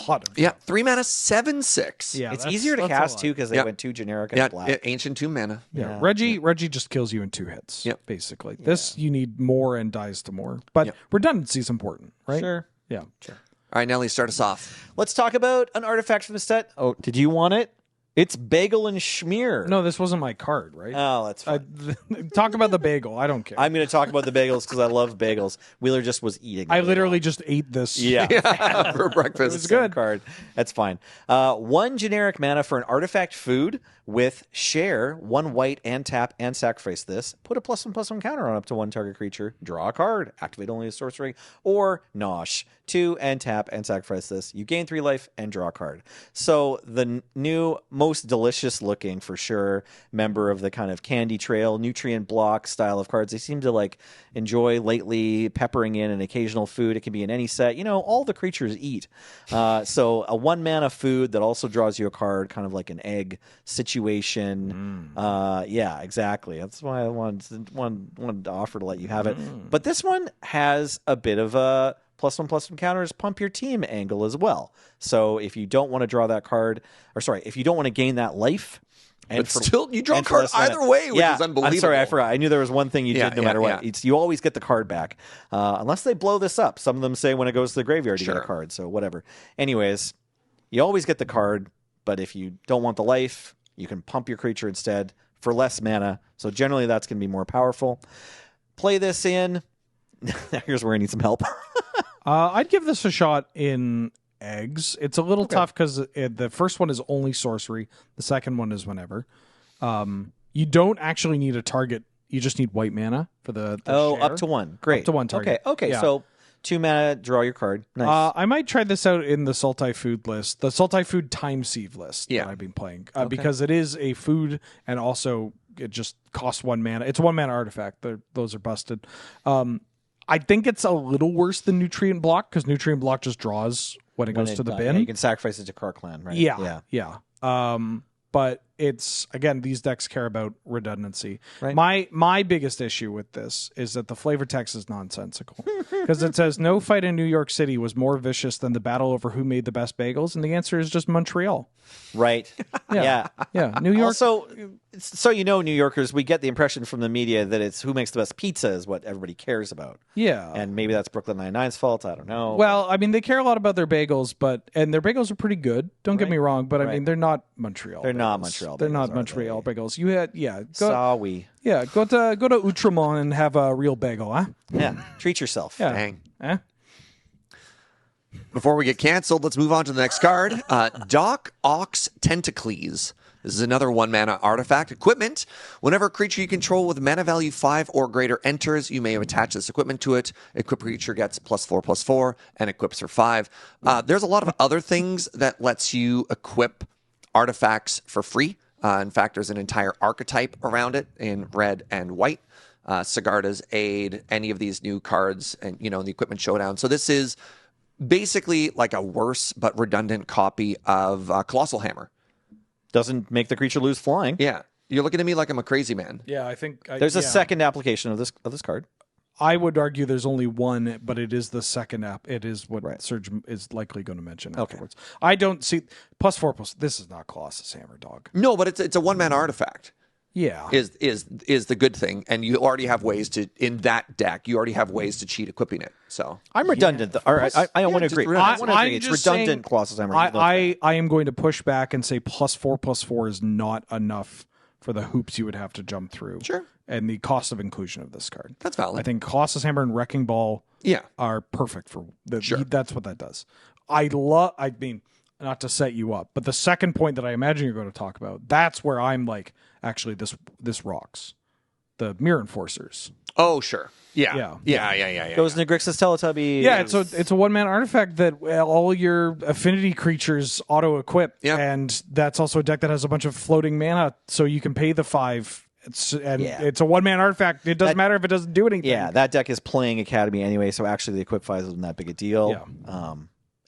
lot of 3 mana 7/6. Yeah, it's easier to cast too because they went 2 generic and black. Ancient 2 mana. Reggie just kills you in 2 hits. Basically. This you need more and dies to more, but redundancy is important, right? Sure. Yeah. Sure. All right, Nelly, start us off. Let's talk about an artifact from the set. Oh, did you want it? It's Bagel and Schmear. No, this wasn't my card, right? Oh, that's fine. Talk about the bagel. I don't care. I'm going to talk about the bagels because I love bagels. Wheeler just was eating. I literally just ate this. For breakfast. It's a good card. That's fine. 1 generic mana for an artifact food with share, 1 white, and tap and sacrifice this. Put a +1/+1 counter on up to 1 target creature. Draw a card. Activate only a sorcery. Or Nosh, 2 and tap and sacrifice this. You gain 3 life and draw a card. So the new, most delicious looking for sure member of the kind of candy trail, nutrient block style of cards. They seem to like enjoy lately peppering in an occasional food. It can be in any set. All the creatures eat. So a 1 mana food that also draws you a card, kind of like an egg situation. Yeah, exactly. That's why I wanted to offer to let you have it. But this one has a bit of a +1/+1 counters pump your team angle as well. So if you don't want to draw that card, if you don't want to gain that life, but still, you draw a card either way, which is unbelievable. I'm sorry, I forgot. I knew there was one thing you did no matter what. It's, you always get the card back, unless they blow this up. Some of them say when it goes to the graveyard, you get a card. So whatever. Anyways, you always get the card, but if you don't want the life, you can pump your creature instead for less mana. So generally, that's going to be more powerful. Play this in. Here's where I need some help. I'd give this a shot in eggs. It's a little tough because the first one is only sorcery. The second one is whenever. You don't actually need a target. You just need white mana for the share. Up to 1. Great. Up to 1 target. Okay. Yeah. So 2 mana, draw your card. Nice. I might try this out in the Sultai food list, the Sultai food time sieve list that I've been playing, because it is a food and also it just costs 1 mana. It's 1 mana artifact. Those are busted. I think it's a little worse than Nutrient Block because Nutrient Block just draws when it goes to the bin. Yeah, you can sacrifice it to Karklan, right? Yeah. But it's, again, these decks care about redundancy. Right. My biggest issue with this is that the flavor text is nonsensical because it says no fight in New York City was more vicious than the battle over who made the best bagels, and the answer is just Montreal. Right. Yeah. New York. Also, so New Yorkers, we get the impression from the media that it's who makes the best pizza is what everybody cares about. Yeah. And maybe that's Brooklyn Nine-Nine's fault. I don't know. Well, I mean, they care a lot about their bagels, and their bagels are pretty good. Don't get me wrong, but I mean, they're not Montreal. They're bagels. not Montreal. They're bagels, not Montreal bagels. You had go to Outremont and have a real bagel, huh? Yeah. Treat yourself. Yeah. Dang. Before we get canceled, let's move on to the next card. Doc Ox Tentacles. This is another 1 mana artifact. Equipment. Whenever a creature you control with mana value 5 or greater enters, you may attach this equipment to it. Equipped creature gets +4/+4 and equips for 5. There's a lot of other things that lets you equip artifacts for free. In fact, there's an entire archetype around it in red and white. Sigarda's Aid, any of these new cards, and in the Equipment Showdown. So this is basically like a worse but redundant copy of Colossal Hammer. Doesn't make the creature lose flying. Yeah. You're looking at me like I'm a crazy man. Yeah, I think There's a second application of this card. I would argue there's only one, but it is the second app. It is what Right. Serge is likely going to mention afterwards. I don't see +4/+. This is not Colossus Hammer, dog. No, but it's a 1-mana artifact. Yeah. Is the good thing, and you already have ways to in that deck. You already have ways to cheat equipping it. So I'm redundant. I want to agree. I want to agree. It's just redundant. saying, Colossus Hammer. I am going to push back and say +4/+4 is not enough for the hoops you would have to jump through. Sure. And the cost of inclusion of this card. that's valid. I think Colossus Hammer and Wrecking Ball Yeah. are perfect for the, Sure. that's what that does. I mean, not to set you up, but the second point that I imagine you're going to talk about, that's where I'm like, actually this rocks. The Mirror Enforcers. Oh, sure. Yeah. Yeah. Goes into Grixis Teletubby. Yeah, it's a 1-man artifact that all your affinity creatures auto-equip, Yeah. and that's also a deck that has a bunch of floating mana, so you can pay the 5. It's a 1-man artifact. It doesn't matter if it doesn't do anything. Yeah, that deck is playing Academy anyway, so actually the equip size isn't that big a deal. Yeah.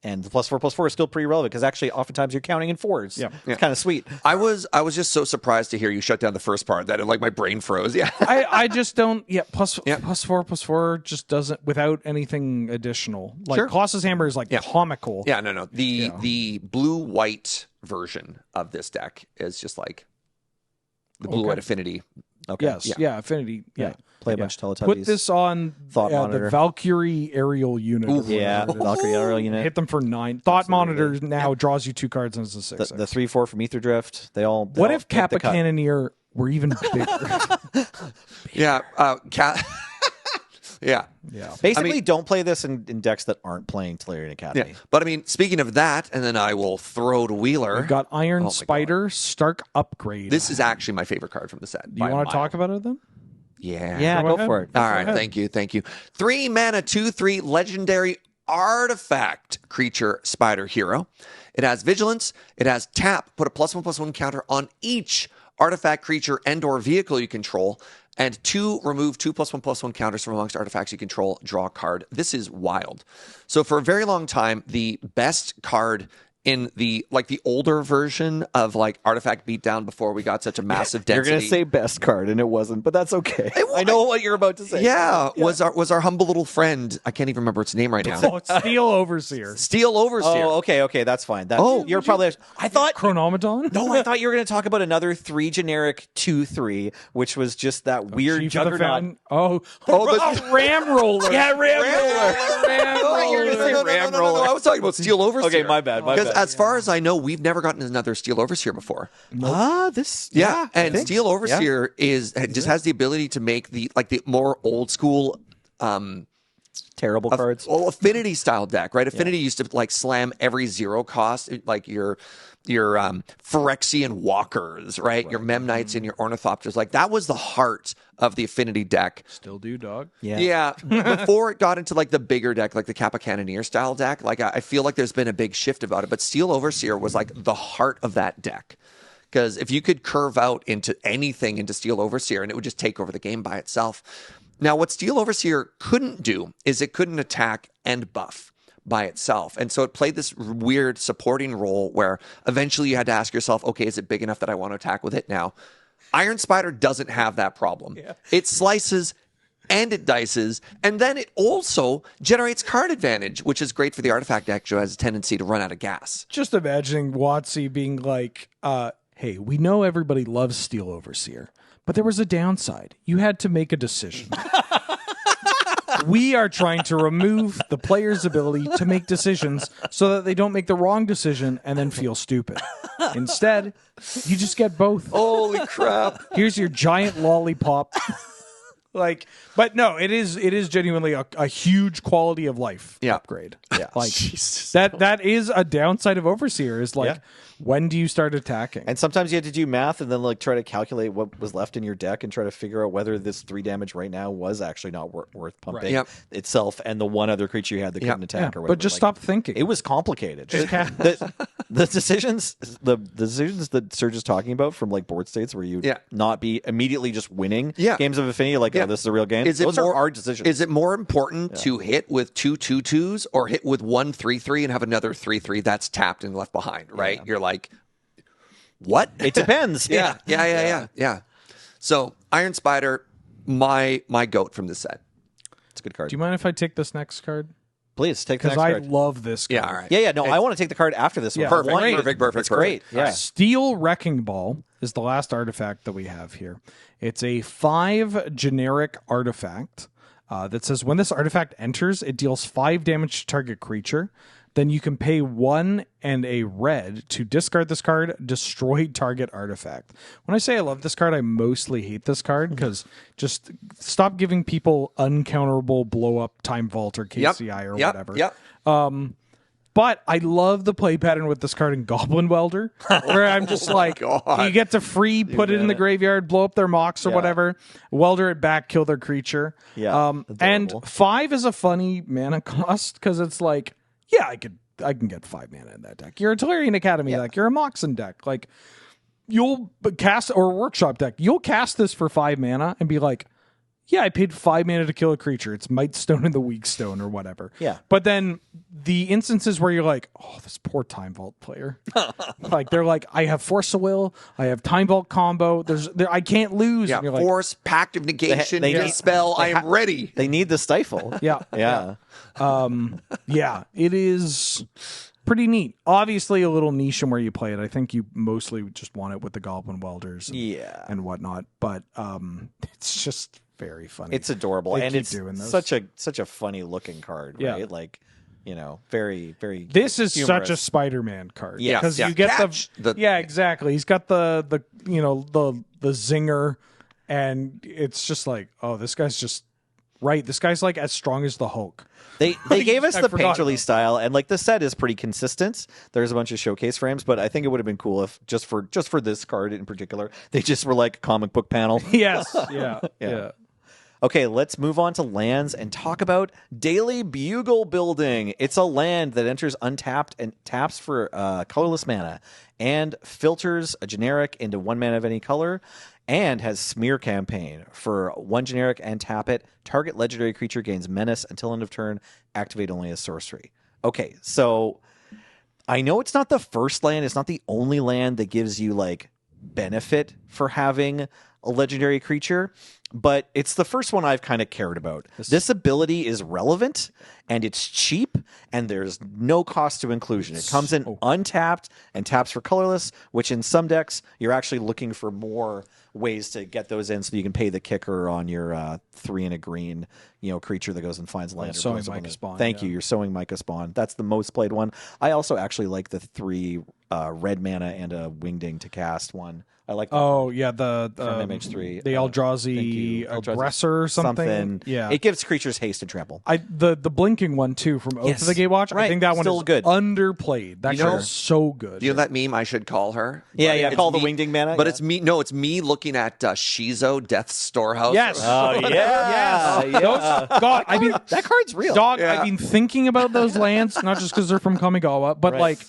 And the +4/+4 is still pretty relevant because actually oftentimes you're counting in 4s. Yeah. It's kind of sweet. I was just so surprised to hear you shut down the first part that like my brain froze. Yeah. I just don't. Yeah, +4/+4 just doesn't without anything additional. Like Sure. Colossus Hammer is like comical. Yeah, no. The blue-white version of this deck is just like the blue-white affinity. Okay. Yes. Yeah. Affinity. Yeah. Play a bunch of Teletubbies. Put this on Thought Monitor. the Valkyrie aerial unit. or Yeah, whatever it is. Valkyrie Aerial Unit. Hit them for 9. Thought Monitor now draws you 2 cards and it's a 6. The 3/4 from Ether Drift. They all. What if hit the Kappa cut. Cannoneer were even bigger? Yeah. Yeah. Yeah. Basically, don't play this in decks that aren't playing Tolarian Academy. Yeah. But I mean, speaking of that, and then I will throw to Wheeler. We've got Iron my Spider, Stark Upgrade. This is actually my favorite card from the set. Do you want to talk about it then? Yeah. Yeah, go ahead. for it. All right. ahead. Thank you. 3 mana, 2/3 legendary artifact creature spider hero. It has vigilance. It has tap. Put a +1/+1 counter on each artifact creature and/or vehicle you control. And 2, remove 2 +1/+1 counters from amongst artifacts you control. Draw a card. This is wild. So for a very long time, the best card in the older version of like Artifact Beatdown before we got such a massive You're density. going to say best card, and it wasn't, but that's okay. I know what you're about to say. Yeah, was our humble little friend. I can't even remember its name right now. Oh, it's Steel Overseer. Steel Overseer. Oh, okay, that's fine. You're probably. I thought. Chronometon? No, I thought you were going to talk about another 3 generic 2/3, which was just that weird Chief of the juggernaut. Fountain. Ram Roller. Yeah, Ram Roller. Ram thought you were gonna say Ram Roller. I was talking about Steel Overseer. Okay, my bad. Because as far as I know, we've never gotten another Steel Overseer before. This. Yeah, I and think. Steel Overseer just has the ability to make the more old school Terrible cards. affinity style deck, right? Affinity used to like slam every 0 cost, like your Phyrexian Walkers, right? Your Memnites and your Ornithopters. Like that was the heart of the affinity deck. Still do, dog. Yeah. Before it got into like the bigger deck, like the Kappa Cannoneer style deck, like I feel like there's been a big shift about it. But Steel Overseer was like the heart of that deck. Because if you could curve out into anything into Steel Overseer and it would just take over the game by itself. Now, what Steel Overseer couldn't do is it couldn't attack and buff by itself. And so it played this weird supporting role where eventually you had to ask yourself, okay, is it big enough that I want to attack with it now? Iron Spider doesn't have that problem. Yeah. It slices and it dices, and then it also generates card advantage, which is great for the artifact deck, which has a tendency to run out of gas. Just imagining WotC being like, hey, we know everybody loves Steel Overseer, but there was a downside. You had to make a decision. We are trying to remove the player's ability to make decisions so that they don't make the wrong decision and then feel stupid. Instead, you just get both. Holy crap. Here's your giant lollipop. But no, it is genuinely a huge quality of life upgrade. Yeah. Like that is a downside of Overseer is like, when do you start attacking? And sometimes you had to do math and then like try to calculate what was left in your deck and try to figure out whether this 3 damage right now was actually not worth pumping itself and the one other creature you had that couldn't attack or whatever. But just stop thinking. It was complicated. The decisions that Serge is talking about from like board states where you not be immediately just winning games of Affinity, like, oh, this is a real game. Those are hard decisions. Is it more important to hit with 2/2/2s or hit with 1/3/3 and have another 3/3 that's tapped and left behind, right? You're like, what? It depends. Yeah. So Iron Spider, my goat from this set. It's a good card. Do you mind if I take this next card? Please take the next card. card. Because I love this card. Yeah, all right. Yeah. No, I want to take the card after this one. Perfect. It's great. Yeah. Steel Wrecking Ball is the last artifact that we have here. It's a 5 generic artifact that says when this artifact enters, it deals 5 damage to target creature. Then you can pay 1 and a red to discard this card, destroy target artifact. When I say I love this card, I mostly hate this card because just stop giving people uncounterable blow up Time Vault or KCI or whatever. But I love the play pattern with this card in Goblin Welder, where I'm just like, you get to free put it in the graveyard, blow up their mocks or whatever, welder it back, kill their creature. And 5 is a funny mana cost because it's like, I can get 5 mana in that deck. You're a Tolarian Academy deck. You're a Moxen deck. Like, you'll cast, or a Workshop deck. You'll cast this for 5 mana and be like, I paid 5 mana to kill a creature. It's Might Stone and the Weak Stone or whatever. Yeah. But then the instances where you're like, oh, this poor Time Vault player. Like, they're like, I have Force of Will. I have Time Vault combo. I can't lose. Yeah, and you're like, Force, Pact of Negation, Dispel. I am ready. They need the stifle. Yeah. It is pretty neat. Obviously, a little niche in where you play it. I think you mostly just want it with the Goblin Welders and whatnot. But it's just very funny. It's adorable. They and keep it's doing this. such a funny looking card, right? Like, very, very This is humorous. such a Spider-Man card. Yeah. Because you get exactly. He's got the zinger, and it's just like, oh, this guy's just right. This guy's like as strong as the Hulk. They gave us the painterly style, and like the set is pretty consistent. There's a bunch of showcase frames, but I think it would have been cool if just for this card in particular, they just were like a comic book panel. Yes. Yeah. Okay, let's move on to lands and talk about Daily Bugle Building. It's a land that enters untapped and taps for colorless mana and filters a generic into 1 mana of any color, and has Smear Campaign for 1 generic and tap it. Target legendary creature gains menace until end of turn. Activate only as sorcery. Okay, so I know it's not the first land. It's not the only land that gives you like benefit for having a legendary creature, but it's the first one I've kind of cared about. This ability is relevant, and it's cheap, and there's no cost to inclusion. It comes in untapped and taps for colorless, which in some decks, you're actually looking for more ways to get those in so you can pay the kicker on your 3 and a green creature that goes and finds land. Sowing Micah Spawn. Thank you. You're Sowing Micah Spawn. That's the most played one. I also actually like the 3 red mana and a Wingding to cast one. I like that. Oh, yeah, the from MH3. The Eldrazi Aggressor or something. Yeah. It gives creatures haste and trample. The blinking one, too, from Oath of the Gatewatch. Right. I think that one Still is good. Underplayed. That card is so good. You know that meme I should call her? Yeah, call the Wingding mana. But it's me. No, it's me looking at Shizo, Death's Storehouse. Yes. Oh, yeah. God, I mean, that card's real. Dog, I've been thinking about those lands, not just because they're from Kamigawa, but like,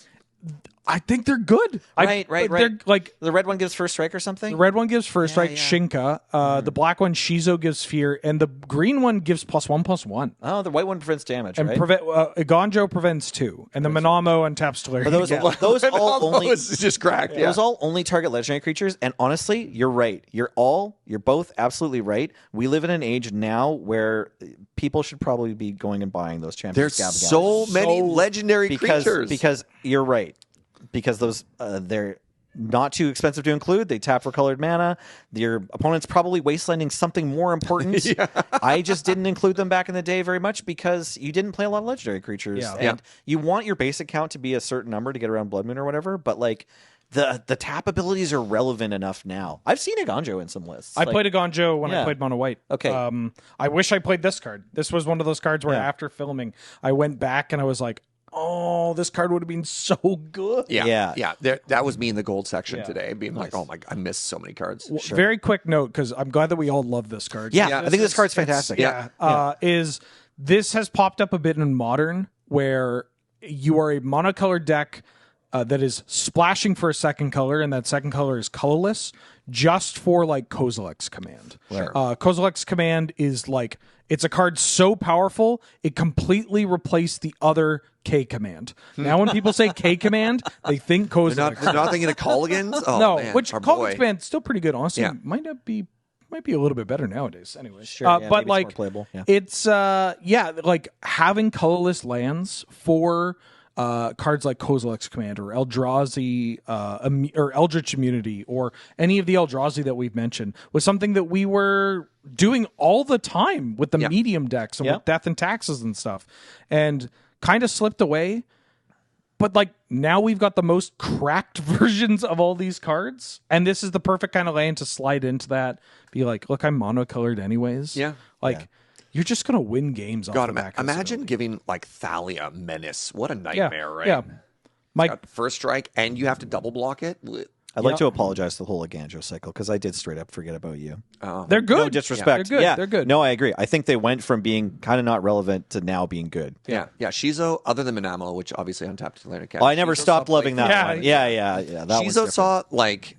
I think they're good. Right. They're like the red one gives first strike or something. The red one gives first strike, Shinka. The black one, Shizo, gives fear, and the green one gives +1/+1. Oh, the white one prevents damage, and right? Iganjo prevents 2, and the Manamo untaps Tolarian. Those all only just cracked. Those all only target legendary creatures. And honestly, you're right. You're both absolutely right. We live in an age now where people should probably be going and buying those champions. There's so many legendary creatures because you're right. Because those they're not too expensive to include. They tap for colored mana. Your opponent's probably wastelanding something more important. I just didn't include them back in the day very much because you didn't play a lot of legendary creatures. And you want your basic count to be a certain number to get around Blood Moon or whatever, but like the tap abilities are relevant enough now. I've seen Iganjo in some lists. I played Iganjo when I played Mono White. Okay. I wish I played this card. This was one of those cards where after filming, I went back and I was like, oh, this card would have been so good. Yeah. That was me in the gold section today, being like, oh my God, I missed so many cards. Very quick note, because I'm glad that we all love this card. I think this card's fantastic. Is this has popped up a bit in Modern, where you are a monocolored deck that is splashing for a second color, and that second color is colorless, just for like Kozilek's Command. Sure. Kozilek's Command is like, it's a card so powerful it completely replaced the other K command. Now when people say K command, they think Kozilek. They're not thinking of Colligans? Oh, No, man, which our Kozilek's boy. Command is still pretty good. Honestly, Yeah. might be a little bit better nowadays. Anyway, Sure, yeah, but maybe it's like more playable, yeah. it's like having colorless lands for cards like Kozilek's Command or Eldrazi or Eldritch Immunity or any of the Eldrazi that we've mentioned was something that we were doing all the time with the medium decks and with Death and Taxes and stuff, and kind of slipped away. But like now we've got the most cracked versions of all these cards, and this is the perfect kind of land to slide into that. Be like, look, I'm monocolored anyways. Yeah. Like you're just gonna win games off God, the back of this imagine ability. giving like Thalia Menace. What a nightmare, right? Yeah. Mike, Got first strike, and you have to double block it. I'd like to apologize to the whole Aganjo cycle because I did straight up forget about you. they're good. No disrespect. They're good. They're good. No, I agree. I think they went from being kind of not relevant to now being good. Yeah. Shizo, other than Minamo, which obviously untapped Atlantic Cat. Oh, I never Shizo stopped saw loving play- that Yeah, one. Yeah. That one's Shizo different. saw like,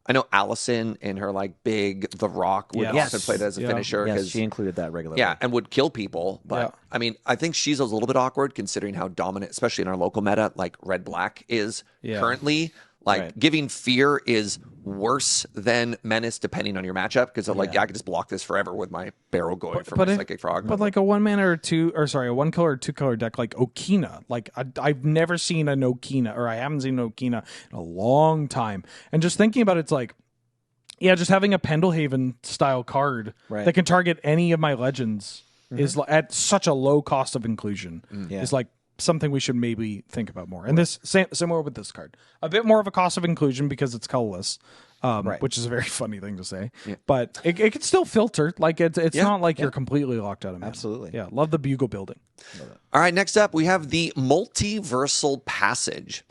I know Allison in her like big The Rock would Yes. often play that as a Yeah. finisher Yes, because she included that regularly. yeah, and would kill people. But Yeah. I mean, I think Shizo's a little bit awkward considering how dominant, especially in our local meta, like red black is currently. Like giving fear is worse than menace depending on your matchup because I can just block this forever with my barrel going for my psychic frog. But like a 1 mana a 1 color or 2 color deck like Okina, like I've never seen an Okina, or I haven't seen an Okina in a long time. And just thinking about it's like, just having a Pendelhaven style card that can target any of my legends is at such a low cost of inclusion. Is like something we should maybe think about more. And this similar with this card, a bit more of a cost of inclusion because it's colorless, which is a very funny thing to say. But it can still filter. Like it's not like you're completely locked out of mana. Absolutely. Yeah, love the bugle building. All right, next up we have the Multiversal Passage.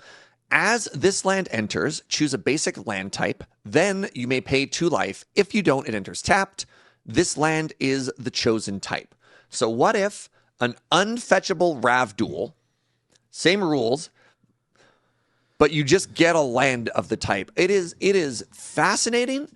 As this land enters, choose a basic land type. Then you may pay 2 life. If you don't, it enters tapped. This land is the chosen type. So what if an unfetchable Ravduel, same rules, but you just get a land of the type? It is fascinating,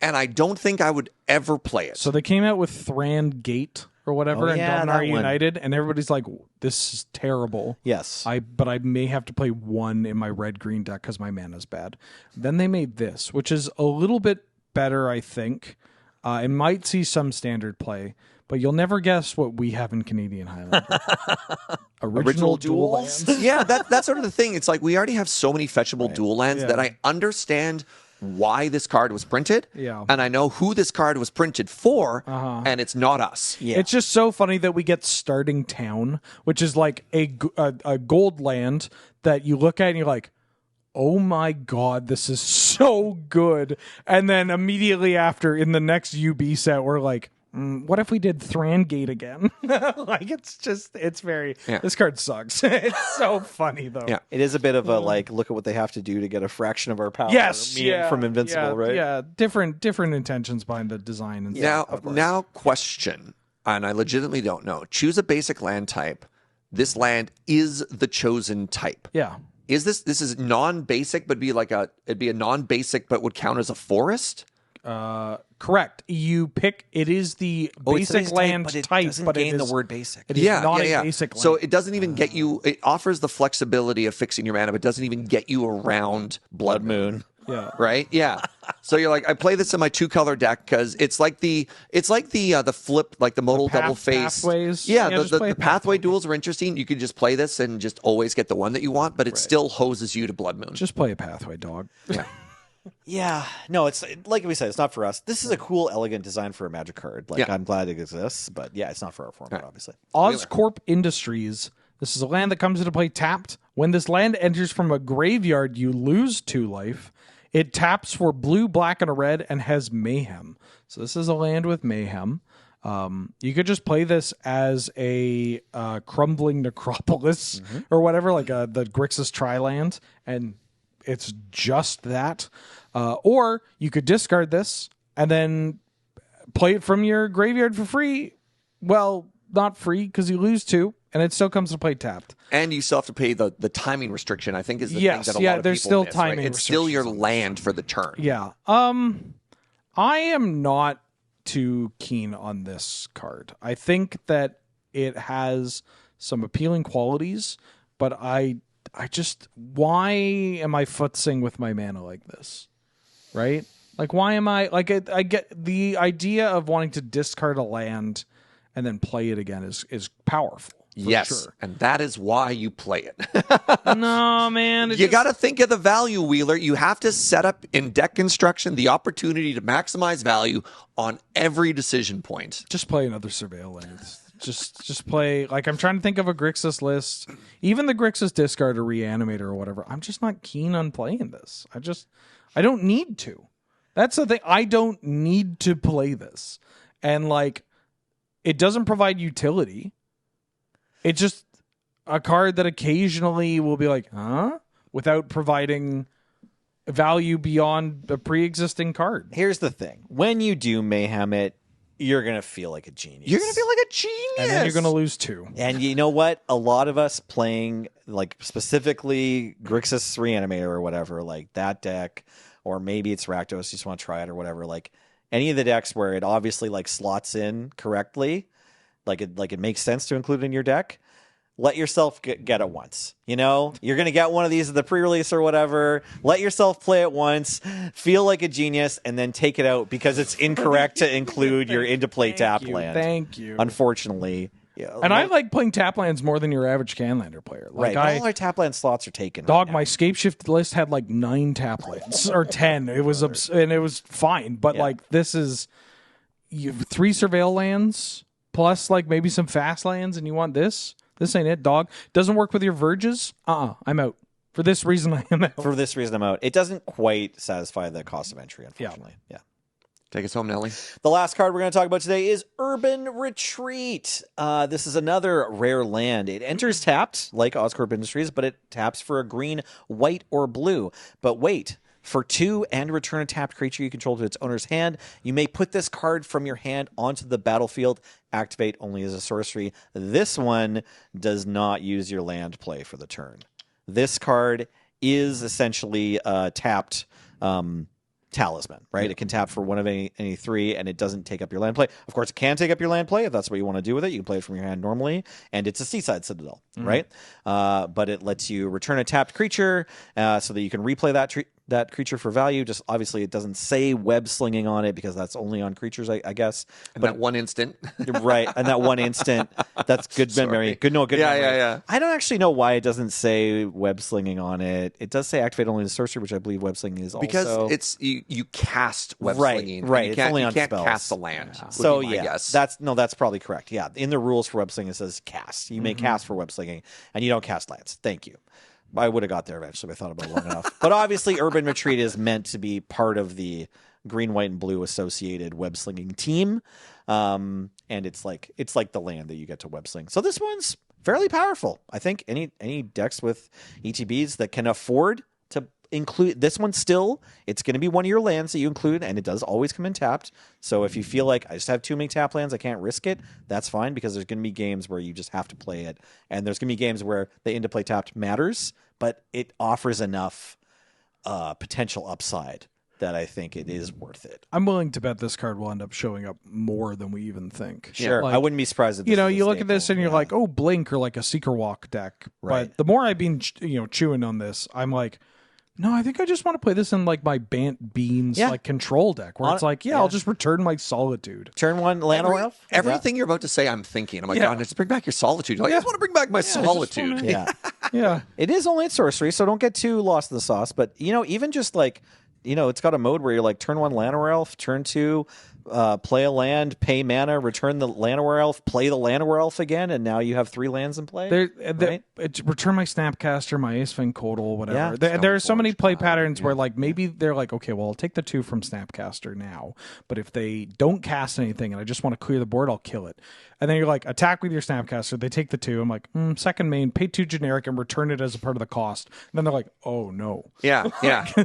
and I don't think I would ever play it. So they came out with Thrand Gate or whatever, and that Dominar one. United, and everybody's like, "This is terrible." Yes. But I may have to play 1 in my red-green deck because my mana's bad. Then they made this, which is a little bit better, I think. It might see some standard play, but you'll never guess what we have in Canadian Highlander. Original dual duels? lands. Yeah, that's sort of the thing. It's like we already have so many fetchable dual lands that I understand why this card was printed. Yeah. And I know who this card was printed for, and it's not us. Yeah. It's just so funny that we get Starting Town, which is like a gold land that you look at and you're like, oh my God, this is so good. And then immediately after, in the next UB set, we're like, what if we did Thrangate again? Like, it's very, this card sucks. It's so funny, though. Yeah. It is a bit of a like, look at what they have to do to get a fraction of our power. Yes, meme from Invincible, right? Yeah, different intentions behind the design and stuff. Now question, and I legitimately don't know. Choose a basic land type. This land is the chosen type. Yeah. Is this is non-basic, but it'd be a non-basic, but would count as a forest? Correct. You pick. It is the basic land type, but it is the word basic. It is not a basic land. So it doesn't even get you. It offers the flexibility of fixing your mana, but doesn't even get you around Blood Moon. Yeah. Right. Yeah. So you're like, I play this in my 2-color deck because it's like the flip, like the modal double face pathways. Yeah. Just play The pathway duels are interesting. You could just play this and just always get the one that you want, but it still hoses you to Blood Moon. Just play a pathway, dog. Yeah. Yeah, no, it's like we said, it's not for us. This is a cool, elegant design for a Magic card. Like, I'm glad it exists, but yeah, it's not for our format, obviously. Oscorp Industries. This is a land that comes into play tapped. When this land enters from a graveyard, you lose 2 life. It taps for blue, black, and a red, and has Mayhem. So this is a land with Mayhem. You could just play this as a Crumbling Necropolis or whatever, like the Grixis Tri-land, and it's just that. Or you could discard this and then play it from your graveyard for free. Well, not free because you lose 2. and it still comes to play tapped. And you still have to pay the timing restriction, I think, is the Yes, thing that a yeah, lot of there's people still miss, timing right? It's still your restrictions. land for the turn. Yeah. I am not too keen on this card. I think that it has some appealing qualities, but I just, why am I footsing with my mana like this? Right? Like, why am I, like, I get the idea of wanting to discard a land and then play it again is powerful. Yes, Sure. and that is why you play it. No, man. You got to think of the value, Wheeler. You have to set up in deck construction the opportunity to maximize value on every decision point. Just play another Surveil land. Just play, like, I'm trying to think of a Grixis list. Even the Grixis discard or reanimator or whatever. I'm just not keen on playing this. I don't need to. That's the thing. I don't need to play this. And, like, it doesn't provide utility. It's just a card that occasionally will be like, huh? Without providing value beyond a pre-existing card. Here's the thing. When you do mayhem it, you're going to feel like a genius. You're going to feel like a genius. And then you're going to lose 2. And you know what? A lot of us playing, like, specifically Grixis Reanimator or whatever, like that deck, or maybe it's Rakdos, you just want to try it or whatever, like any of the decks where it obviously, like, slots in correctly, like it makes sense to include in your deck, let yourself get it once. You know, you're going to get one of these at the pre-release or whatever. Let yourself play it once, feel like a genius, and then take it out because it's incorrect to include your into-play tap land. Thank you. Unfortunately. Yeah, And I like playing tap lands more than your average Canlander player. Like, right. All our tap land slots are taken. Dog, right my now. Scapeshift list had like 9 tap lands or 10. It was and it was fine, but like this is you have 3 Surveil lands plus like maybe some fast lands, and you want this. This ain't it, dog. Doesn't work with your verges. I'm out. For this reason, I am out. For this reason, I'm out. It doesn't quite satisfy the cost of entry, unfortunately. Yeah. Take us home, Nelly. The last card we're going to talk about today is Urban Retreat. This is another rare land. It enters tapped, like Oscorp Industries, but it taps for a green, white, or blue. But wait, for 2 and return a tapped creature you control to its owner's hand, you may put this card from your hand onto the battlefield. Activate only as a sorcery. This one does not use your land play for the turn. This card is essentially tapped talisman, right? Yeah. It can tap for one of any 3, and it doesn't take up your land play. Of course, it can take up your land play if that's what you want to do with it. You can play it from your hand normally, and it's a Seaside Citadel, right? But it lets you return a tapped creature so that you can replay that creature for value. Just obviously, it doesn't say web slinging on it because that's only on creatures, I guess. And that one instant, right? And that one instant, that's good memory. Good memory. Yeah. I don't actually know why it doesn't say web slinging on it. It does say activate only the sorcery, which I believe web slinging is because also it's you cast web slinging. Right. You can't, it's only on you can't spells. cast the land. Yeah. So guess. that's probably correct. Yeah, in the rules for web slinging it says cast. You may cast for web slinging, and you don't cast lands. Thank you. I would have got there eventually if I thought about it long enough. But obviously, Urban Retreat is meant to be part of the green, white, and blue associated web slinging team, and it's like the land that you get to web sling. So this one's fairly powerful. I think any decks with ETBs that can afford to include this one, still it's going to be one of your lands that you include, and it does always come in tapped. So if you feel like I just have too many tap lands, I can't risk it, that's fine, because there's going to be games where you just have to play it, and there's going to be games where the into play tapped matters, but it offers enough potential upside that I think it is worth it. I'm willing to bet this card will end up showing up more than we even think. Sure, like, I wouldn't be surprised if this you look at this and you're like, oh, Blink, or like a Seeker Walk deck. Right. But the more I've been chewing on this, I'm like, no, I think I just want to play this in like my Bant Beans like control deck, where it's like, I'll just return my Solitude. Turn 1 land elf. Everything you're about to say, I'm thinking. I'm like, God, just bring back your Solitude. You're like, I just want to bring back my Solitude. Yeah. It is only in sorcery, so don't get too lost in the sauce. But even just like, it's got a mode where you're like, turn 1 Llanowar Elf, turn 2, play a land, pay mana, return the Llanowar Elf, play the Llanowar Elf again, and now you have 3 lands in play. Return my Snapcaster, my Acefang Codal, whatever. Yeah. There are so many play patterns where like maybe they're like, okay, well, I'll take the 2 from Snapcaster now, but if they don't cast anything and I just want to clear the board, I'll kill it. And then you're like, attack with your Snapcaster. They take the 2. I'm like, second main, pay 2 generic and return it as a part of the cost. And then they're like, oh no. Yeah.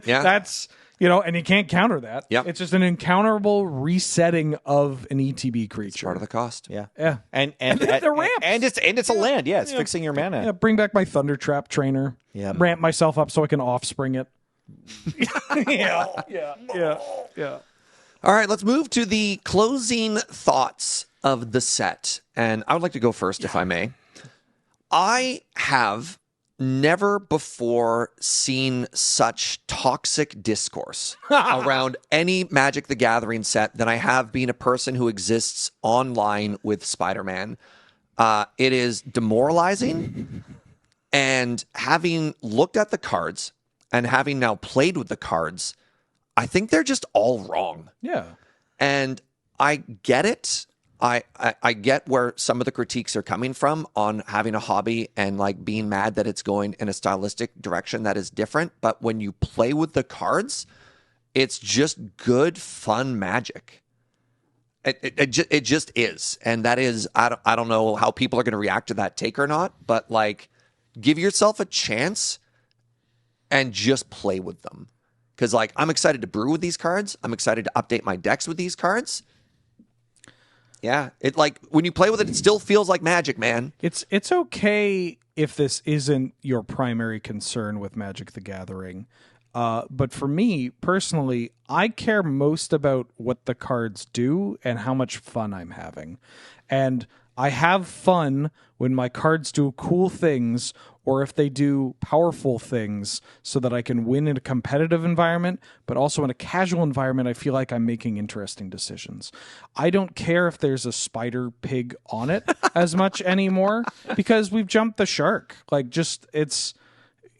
That's and you can't counter that. Yep. It's just an encounterable resetting of an ETB creature. Part of the cost. Yeah. Yeah. And the ramps. and it's a land. Yeah, it's fixing your mana. Yeah, bring back my Thunder Trap trainer. Yep. Ramp myself up so I can offspring it. Yeah. All right, let's move to the closing thoughts of the set. And I would like to go first, if I may. I have never before seen such toxic discourse around any Magic the Gathering set than I have being a person who exists online with Spider-Man. It is demoralizing. And having looked at the cards and having now played with the cards, I think they're just all wrong. Yeah. And I get it. I get where some of the critiques are coming from on having a hobby and like being mad that it's going in a stylistic direction that is different. But when you play with the cards, it's just good, fun Magic. It just is. And that is, I don't know how people are going to react to that take or not, but like give yourself a chance and just play with them. Because like I'm excited to brew with these cards. I'm excited to update my decks with these cards. Yeah, it like when you play with it, it still feels like Magic, man. It's okay if this isn't your primary concern with Magic the Gathering. But for me, personally, I care most about what the cards do and how much fun I'm having. And I have fun when my cards do cool things or if they do powerful things so that I can win in a competitive environment, but also in a casual environment, I feel like I'm making interesting decisions. I don't care if there's a spider pig on it as much anymore because we've jumped the shark. Like, just, it's...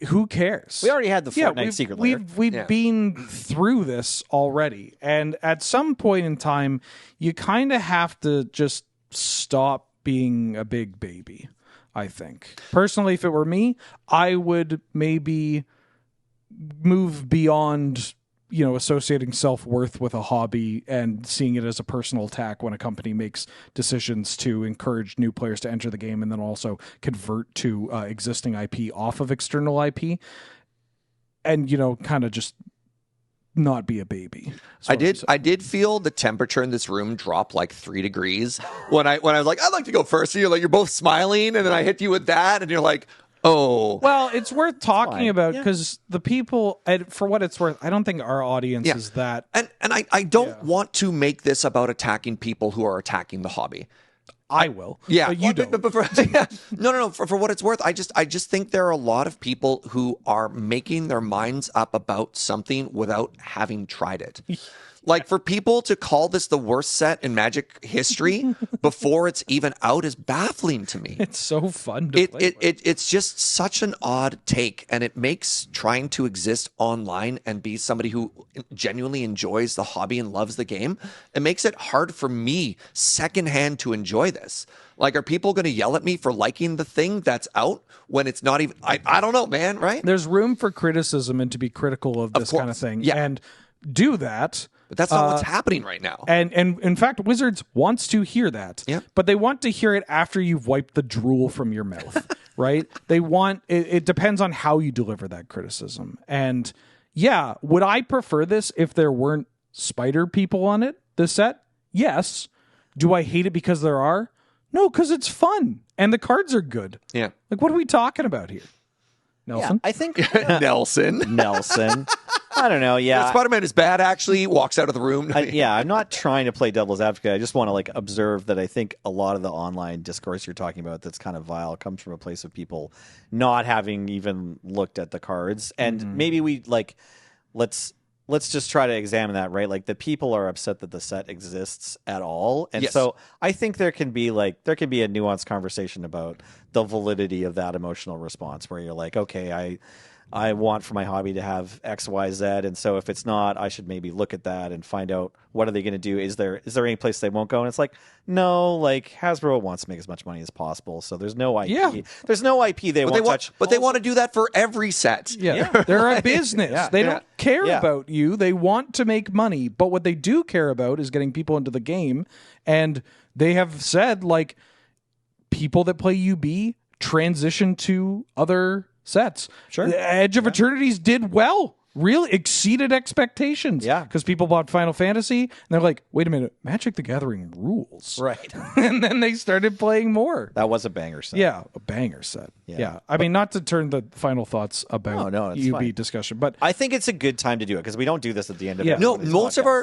Who cares? We already had the Fortnite Secret Lair. We've been through this already. And at some point in time, you kind of have to just stop being a big baby, I think. Personally, if it were me, I would maybe move beyond, associating self-worth with a hobby and seeing it as a personal attack when a company makes decisions to encourage new players to enter the game and then also convert to existing IP off of external IP and, kind of just not be a baby. I did feel the temperature in this room drop like 3 degrees when I was like, I'd like to go first. And you're both smiling and then I hit you with that and you're like, oh. Well, it's worth talking about because the people, and for what it's worth, I don't think our audience is that. And I don't want to make this about attacking people who are attacking the hobby. I will. Yeah. But you don't. No. For what it's worth, I just think there are a lot of people who are making their minds up about something without having tried it. Like, for people to call this the worst set in Magic history before it's even out is baffling to me. It's so fun to play with. It's just such an odd take, and it makes trying to exist online and be somebody who genuinely enjoys the hobby and loves the game, it makes it hard for me secondhand to enjoy this. Like, are people going to yell at me for liking the thing that's out when it's not even... I don't know, man, right? There's room for criticism and to be critical of this kind of thing. Yeah. And do that... But that's not what's happening right now. And in fact, Wizards wants to hear that. Yeah. But they want to hear it after you've wiped the drool from your mouth, right? They want it depends on how you deliver that criticism. And yeah, would I prefer this if there weren't spider people on it, the set? Yes. Do I hate it because there are? No, because it's fun and the cards are good. Yeah. Like, what are we talking about here? Nelson? Yeah, I think Nelson. I don't know. Yeah, Spider-Man is bad. Actually, walks out of the room. I'm not trying to play devil's advocate. I just want to observe that I think a lot of the online discourse you're talking about that's kind of vile comes from a place of people not having even looked at the cards, and maybe we let's just try to examine that, right? Like, the people are upset that the set exists at all, and so I think there can be a nuanced conversation about the validity of that emotional response, where you're like, okay, I want for my hobby to have X, Y, Z, and so if it's not, I should maybe look at that and find out what are they going to do. Is there any place they won't go? And it's like, no, Hasbro wants to make as much money as possible, so there's no IP. Yeah. There's no IP they won't touch. But they want to do that for every set. Yeah. They're a business. They don't care about you. They want to make money, but what they do care about is getting people into the game, and they have said, people that play UB transition to other sets. Sure. Edge of Eternities did well really exceeded expectations. Yeah. Because people bought Final Fantasy and they're like, wait a minute, Magic the Gathering rules. Right. And then they started playing more. That was a banger set. Yeah, a banger set. Yeah. Yeah. I mean, not to turn the final thoughts about No, it's UB fine. discussion, but I think it's a good time to do it because we don't do this at the end of Yeah. every No, one these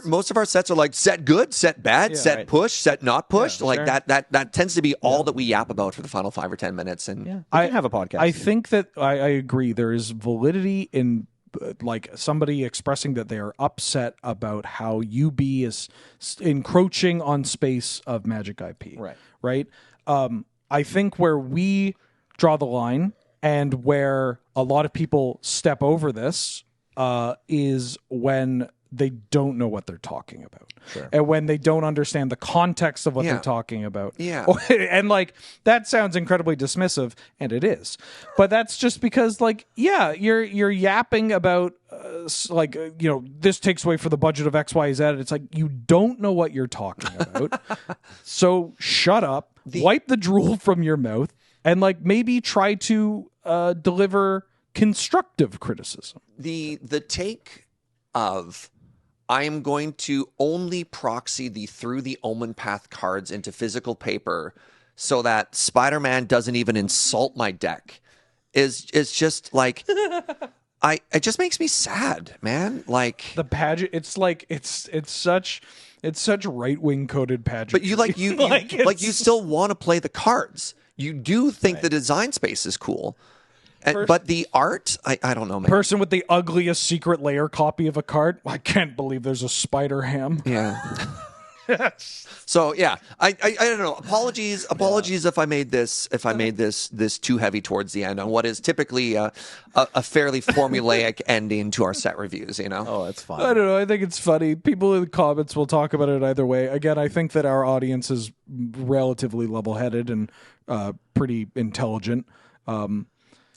most of our sets are like set good, set bad, set right. push, set not push. Yeah, like sure. that tends to be all that we yap about for the final 5 or 10 minutes. And Yeah, we can have a podcast. I think that I agree. There is validity in like somebody expressing that they are upset about how UB is encroaching on space of Magic IP. Right. Right. I think where we draw the line and where a lot of people step over this is when they don't know what they're talking about. Sure. And when they don't understand the context of what Yeah. they're talking about. Yeah. And like that sounds incredibly dismissive, and it is. But that's just because like, yeah, you're yapping about this takes away for the budget of XYZ. It's like you don't know what you're talking about. So shut up, wipe the drool from your mouth, and like maybe try to deliver constructive criticism. the take of I am going to only proxy the Through the Omen Path cards into physical paper so that Spider-Man doesn't even insult my deck is just like it just makes me sad, man. Like The pageant, it's like it's such right-wing coded pageant. but you it's- still want to play the cards. You do think the design space is cool. But the art, I don't know, man. person with the ugliest secret layer copy of a card. I can't believe there's a spider ham. Yeah. So yeah, I don't know. Apologies if I made this too heavy towards the end on what is typically a fairly formulaic ending to our set reviews. You know. Oh, that's fine. I don't know. I think it's funny. People in the comments will talk about it either way. Again, I think that our audience is relatively level-headed and pretty intelligent.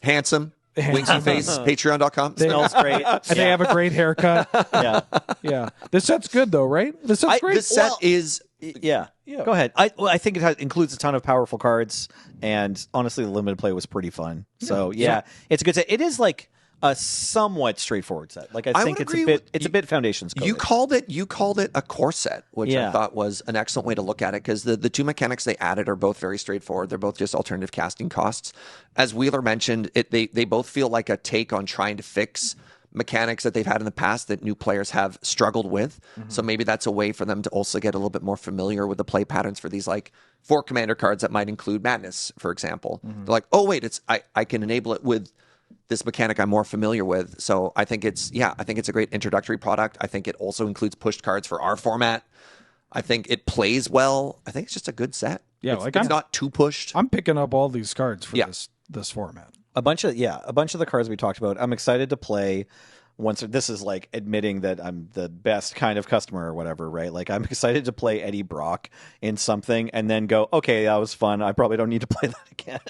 Handsome, winksy face, patreon.com. Smells great. And they have a great haircut. Yeah. Yeah. This set's good, though, right? This set's great. This set is Yeah. Go ahead. I think it includes a ton of powerful cards, and honestly, the limited play was pretty fun. So yeah, it's a good set. It is like a somewhat straightforward set. Like I think would it's agree a bit. with- It's a bit foundations. You called it a core set, which I Yeah. thought was an excellent way to look at it because the two mechanics they added are both very straightforward. They're both just alternative casting costs. As Wheeler mentioned, they both feel like a take on trying to fix mechanics that they've had in the past that new players have struggled with. So maybe that's a way for them to also get a little bit more familiar with the play patterns for these like 4 commander cards that might include Madness, for example. They're like, oh wait, I can enable it with this mechanic I'm more familiar with. So I think it's a great introductory product. I think it also includes pushed cards for our format. I think it plays well. I think it's just a good set. Yeah, it's not too pushed. I'm picking up all these cards for Yeah. this format. a bunch of the cards we talked about. I'm excited to play. Once this is like admitting that I'm the best kind of customer or whatever, right? Like I'm excited to play Eddie Brock in something and then go, okay, that was fun. I probably don't need to play that again,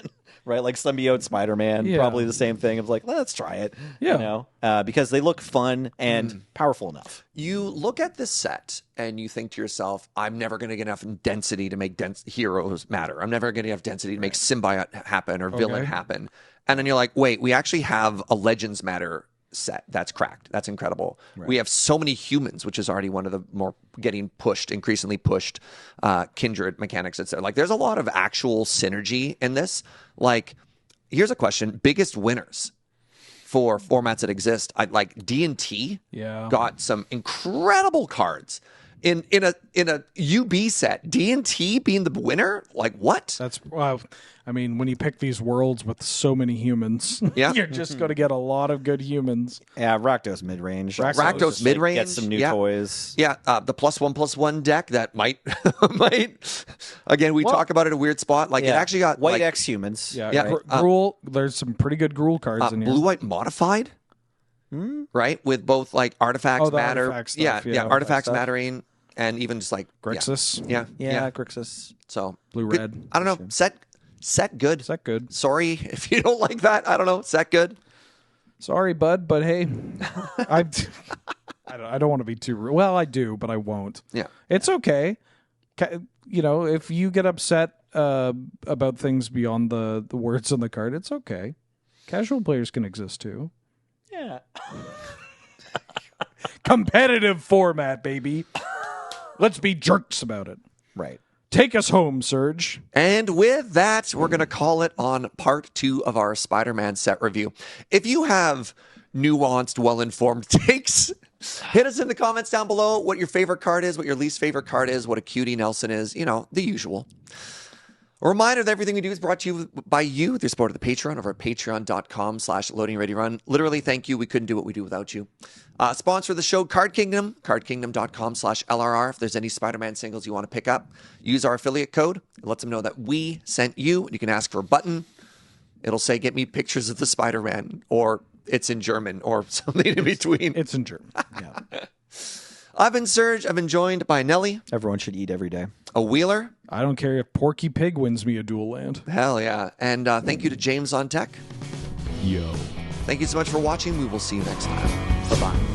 right? Like Symbiote Spider-Man, Yeah. probably the same thing. Of like, let's try it, Yeah. because they look fun and powerful enough. You look at this set and you think to yourself, I'm never going to get enough density to make heroes matter. I'm never going to have density to make symbiote happen or villain happen. And then you're like, wait, we actually have a Legends Matter set that's cracked. That's incredible. We have so many humans, which is already one of the more increasingly pushed kindred mechanics. It's like there's a lot of actual synergy in this. Like, here's a question: biggest winners for formats that exist. I like D&T. Yeah. Got some incredible cards in a UB set. D&T being the winner. Like what? That's I mean, when you pick these worlds with so many humans, Yeah. you're just going to get a lot of good humans. Yeah, Rakdos mid-range. Rakdos Just, mid-range, Get some new yeah. toys. Yeah, the +1/+1 deck that might again we talk about it in a weird spot. Like it actually got White like, X humans. Yeah, Yeah. right. Gruul. There's some pretty good Gruul cards in here. blue-white modified, right? With both like artifacts Oh, the matter, artifact stuff, yeah. artifacts Stuff. mattering, and even just like Grixis. yeah, Yeah, Grixis. So Blue good. red. I don't know. Set good. Is that good? Sorry if you don't like that. I don't know. Set good. Sorry, bud, but hey, I don't want to be too rude. Well, I do, but I won't. Yeah. It's okay. If you get upset about things beyond the words on the card, it's okay. Casual players can exist too. Yeah. Competitive format, baby. Let's be jerks about it. Right. Take us home, Serge. And with that, we're going to call it on part 2 of our Spider-Man set review. If you have nuanced, well-informed takes, hit us in the comments down below what your favorite card is, what your least favorite card is, what a cutie Nelson is, you know, the usual. A reminder that everything we do is brought to you by you with your support of the Patreon over at patreon.com/loadingreadyrun. Literally, thank you. We couldn't do what we do without you. Sponsor of the show, Card Kingdom, cardkingdom.com/LRR. If there's any Spider-Man singles you want to pick up, use our affiliate code. It lets them know that we sent you. You can ask for a button. It'll say, get me pictures of the Spider-Man, or it's in German, or something in between. It's in German. Yeah. I've been Serge. I've been joined by Nelly, Everyone should eat every day. a Wheeler. I don't care if Porky Pig wins me a dual land. Hell yeah. And thank you to James on Tech. Yo. Thank you so much for watching. We will see you next time. Bye-bye.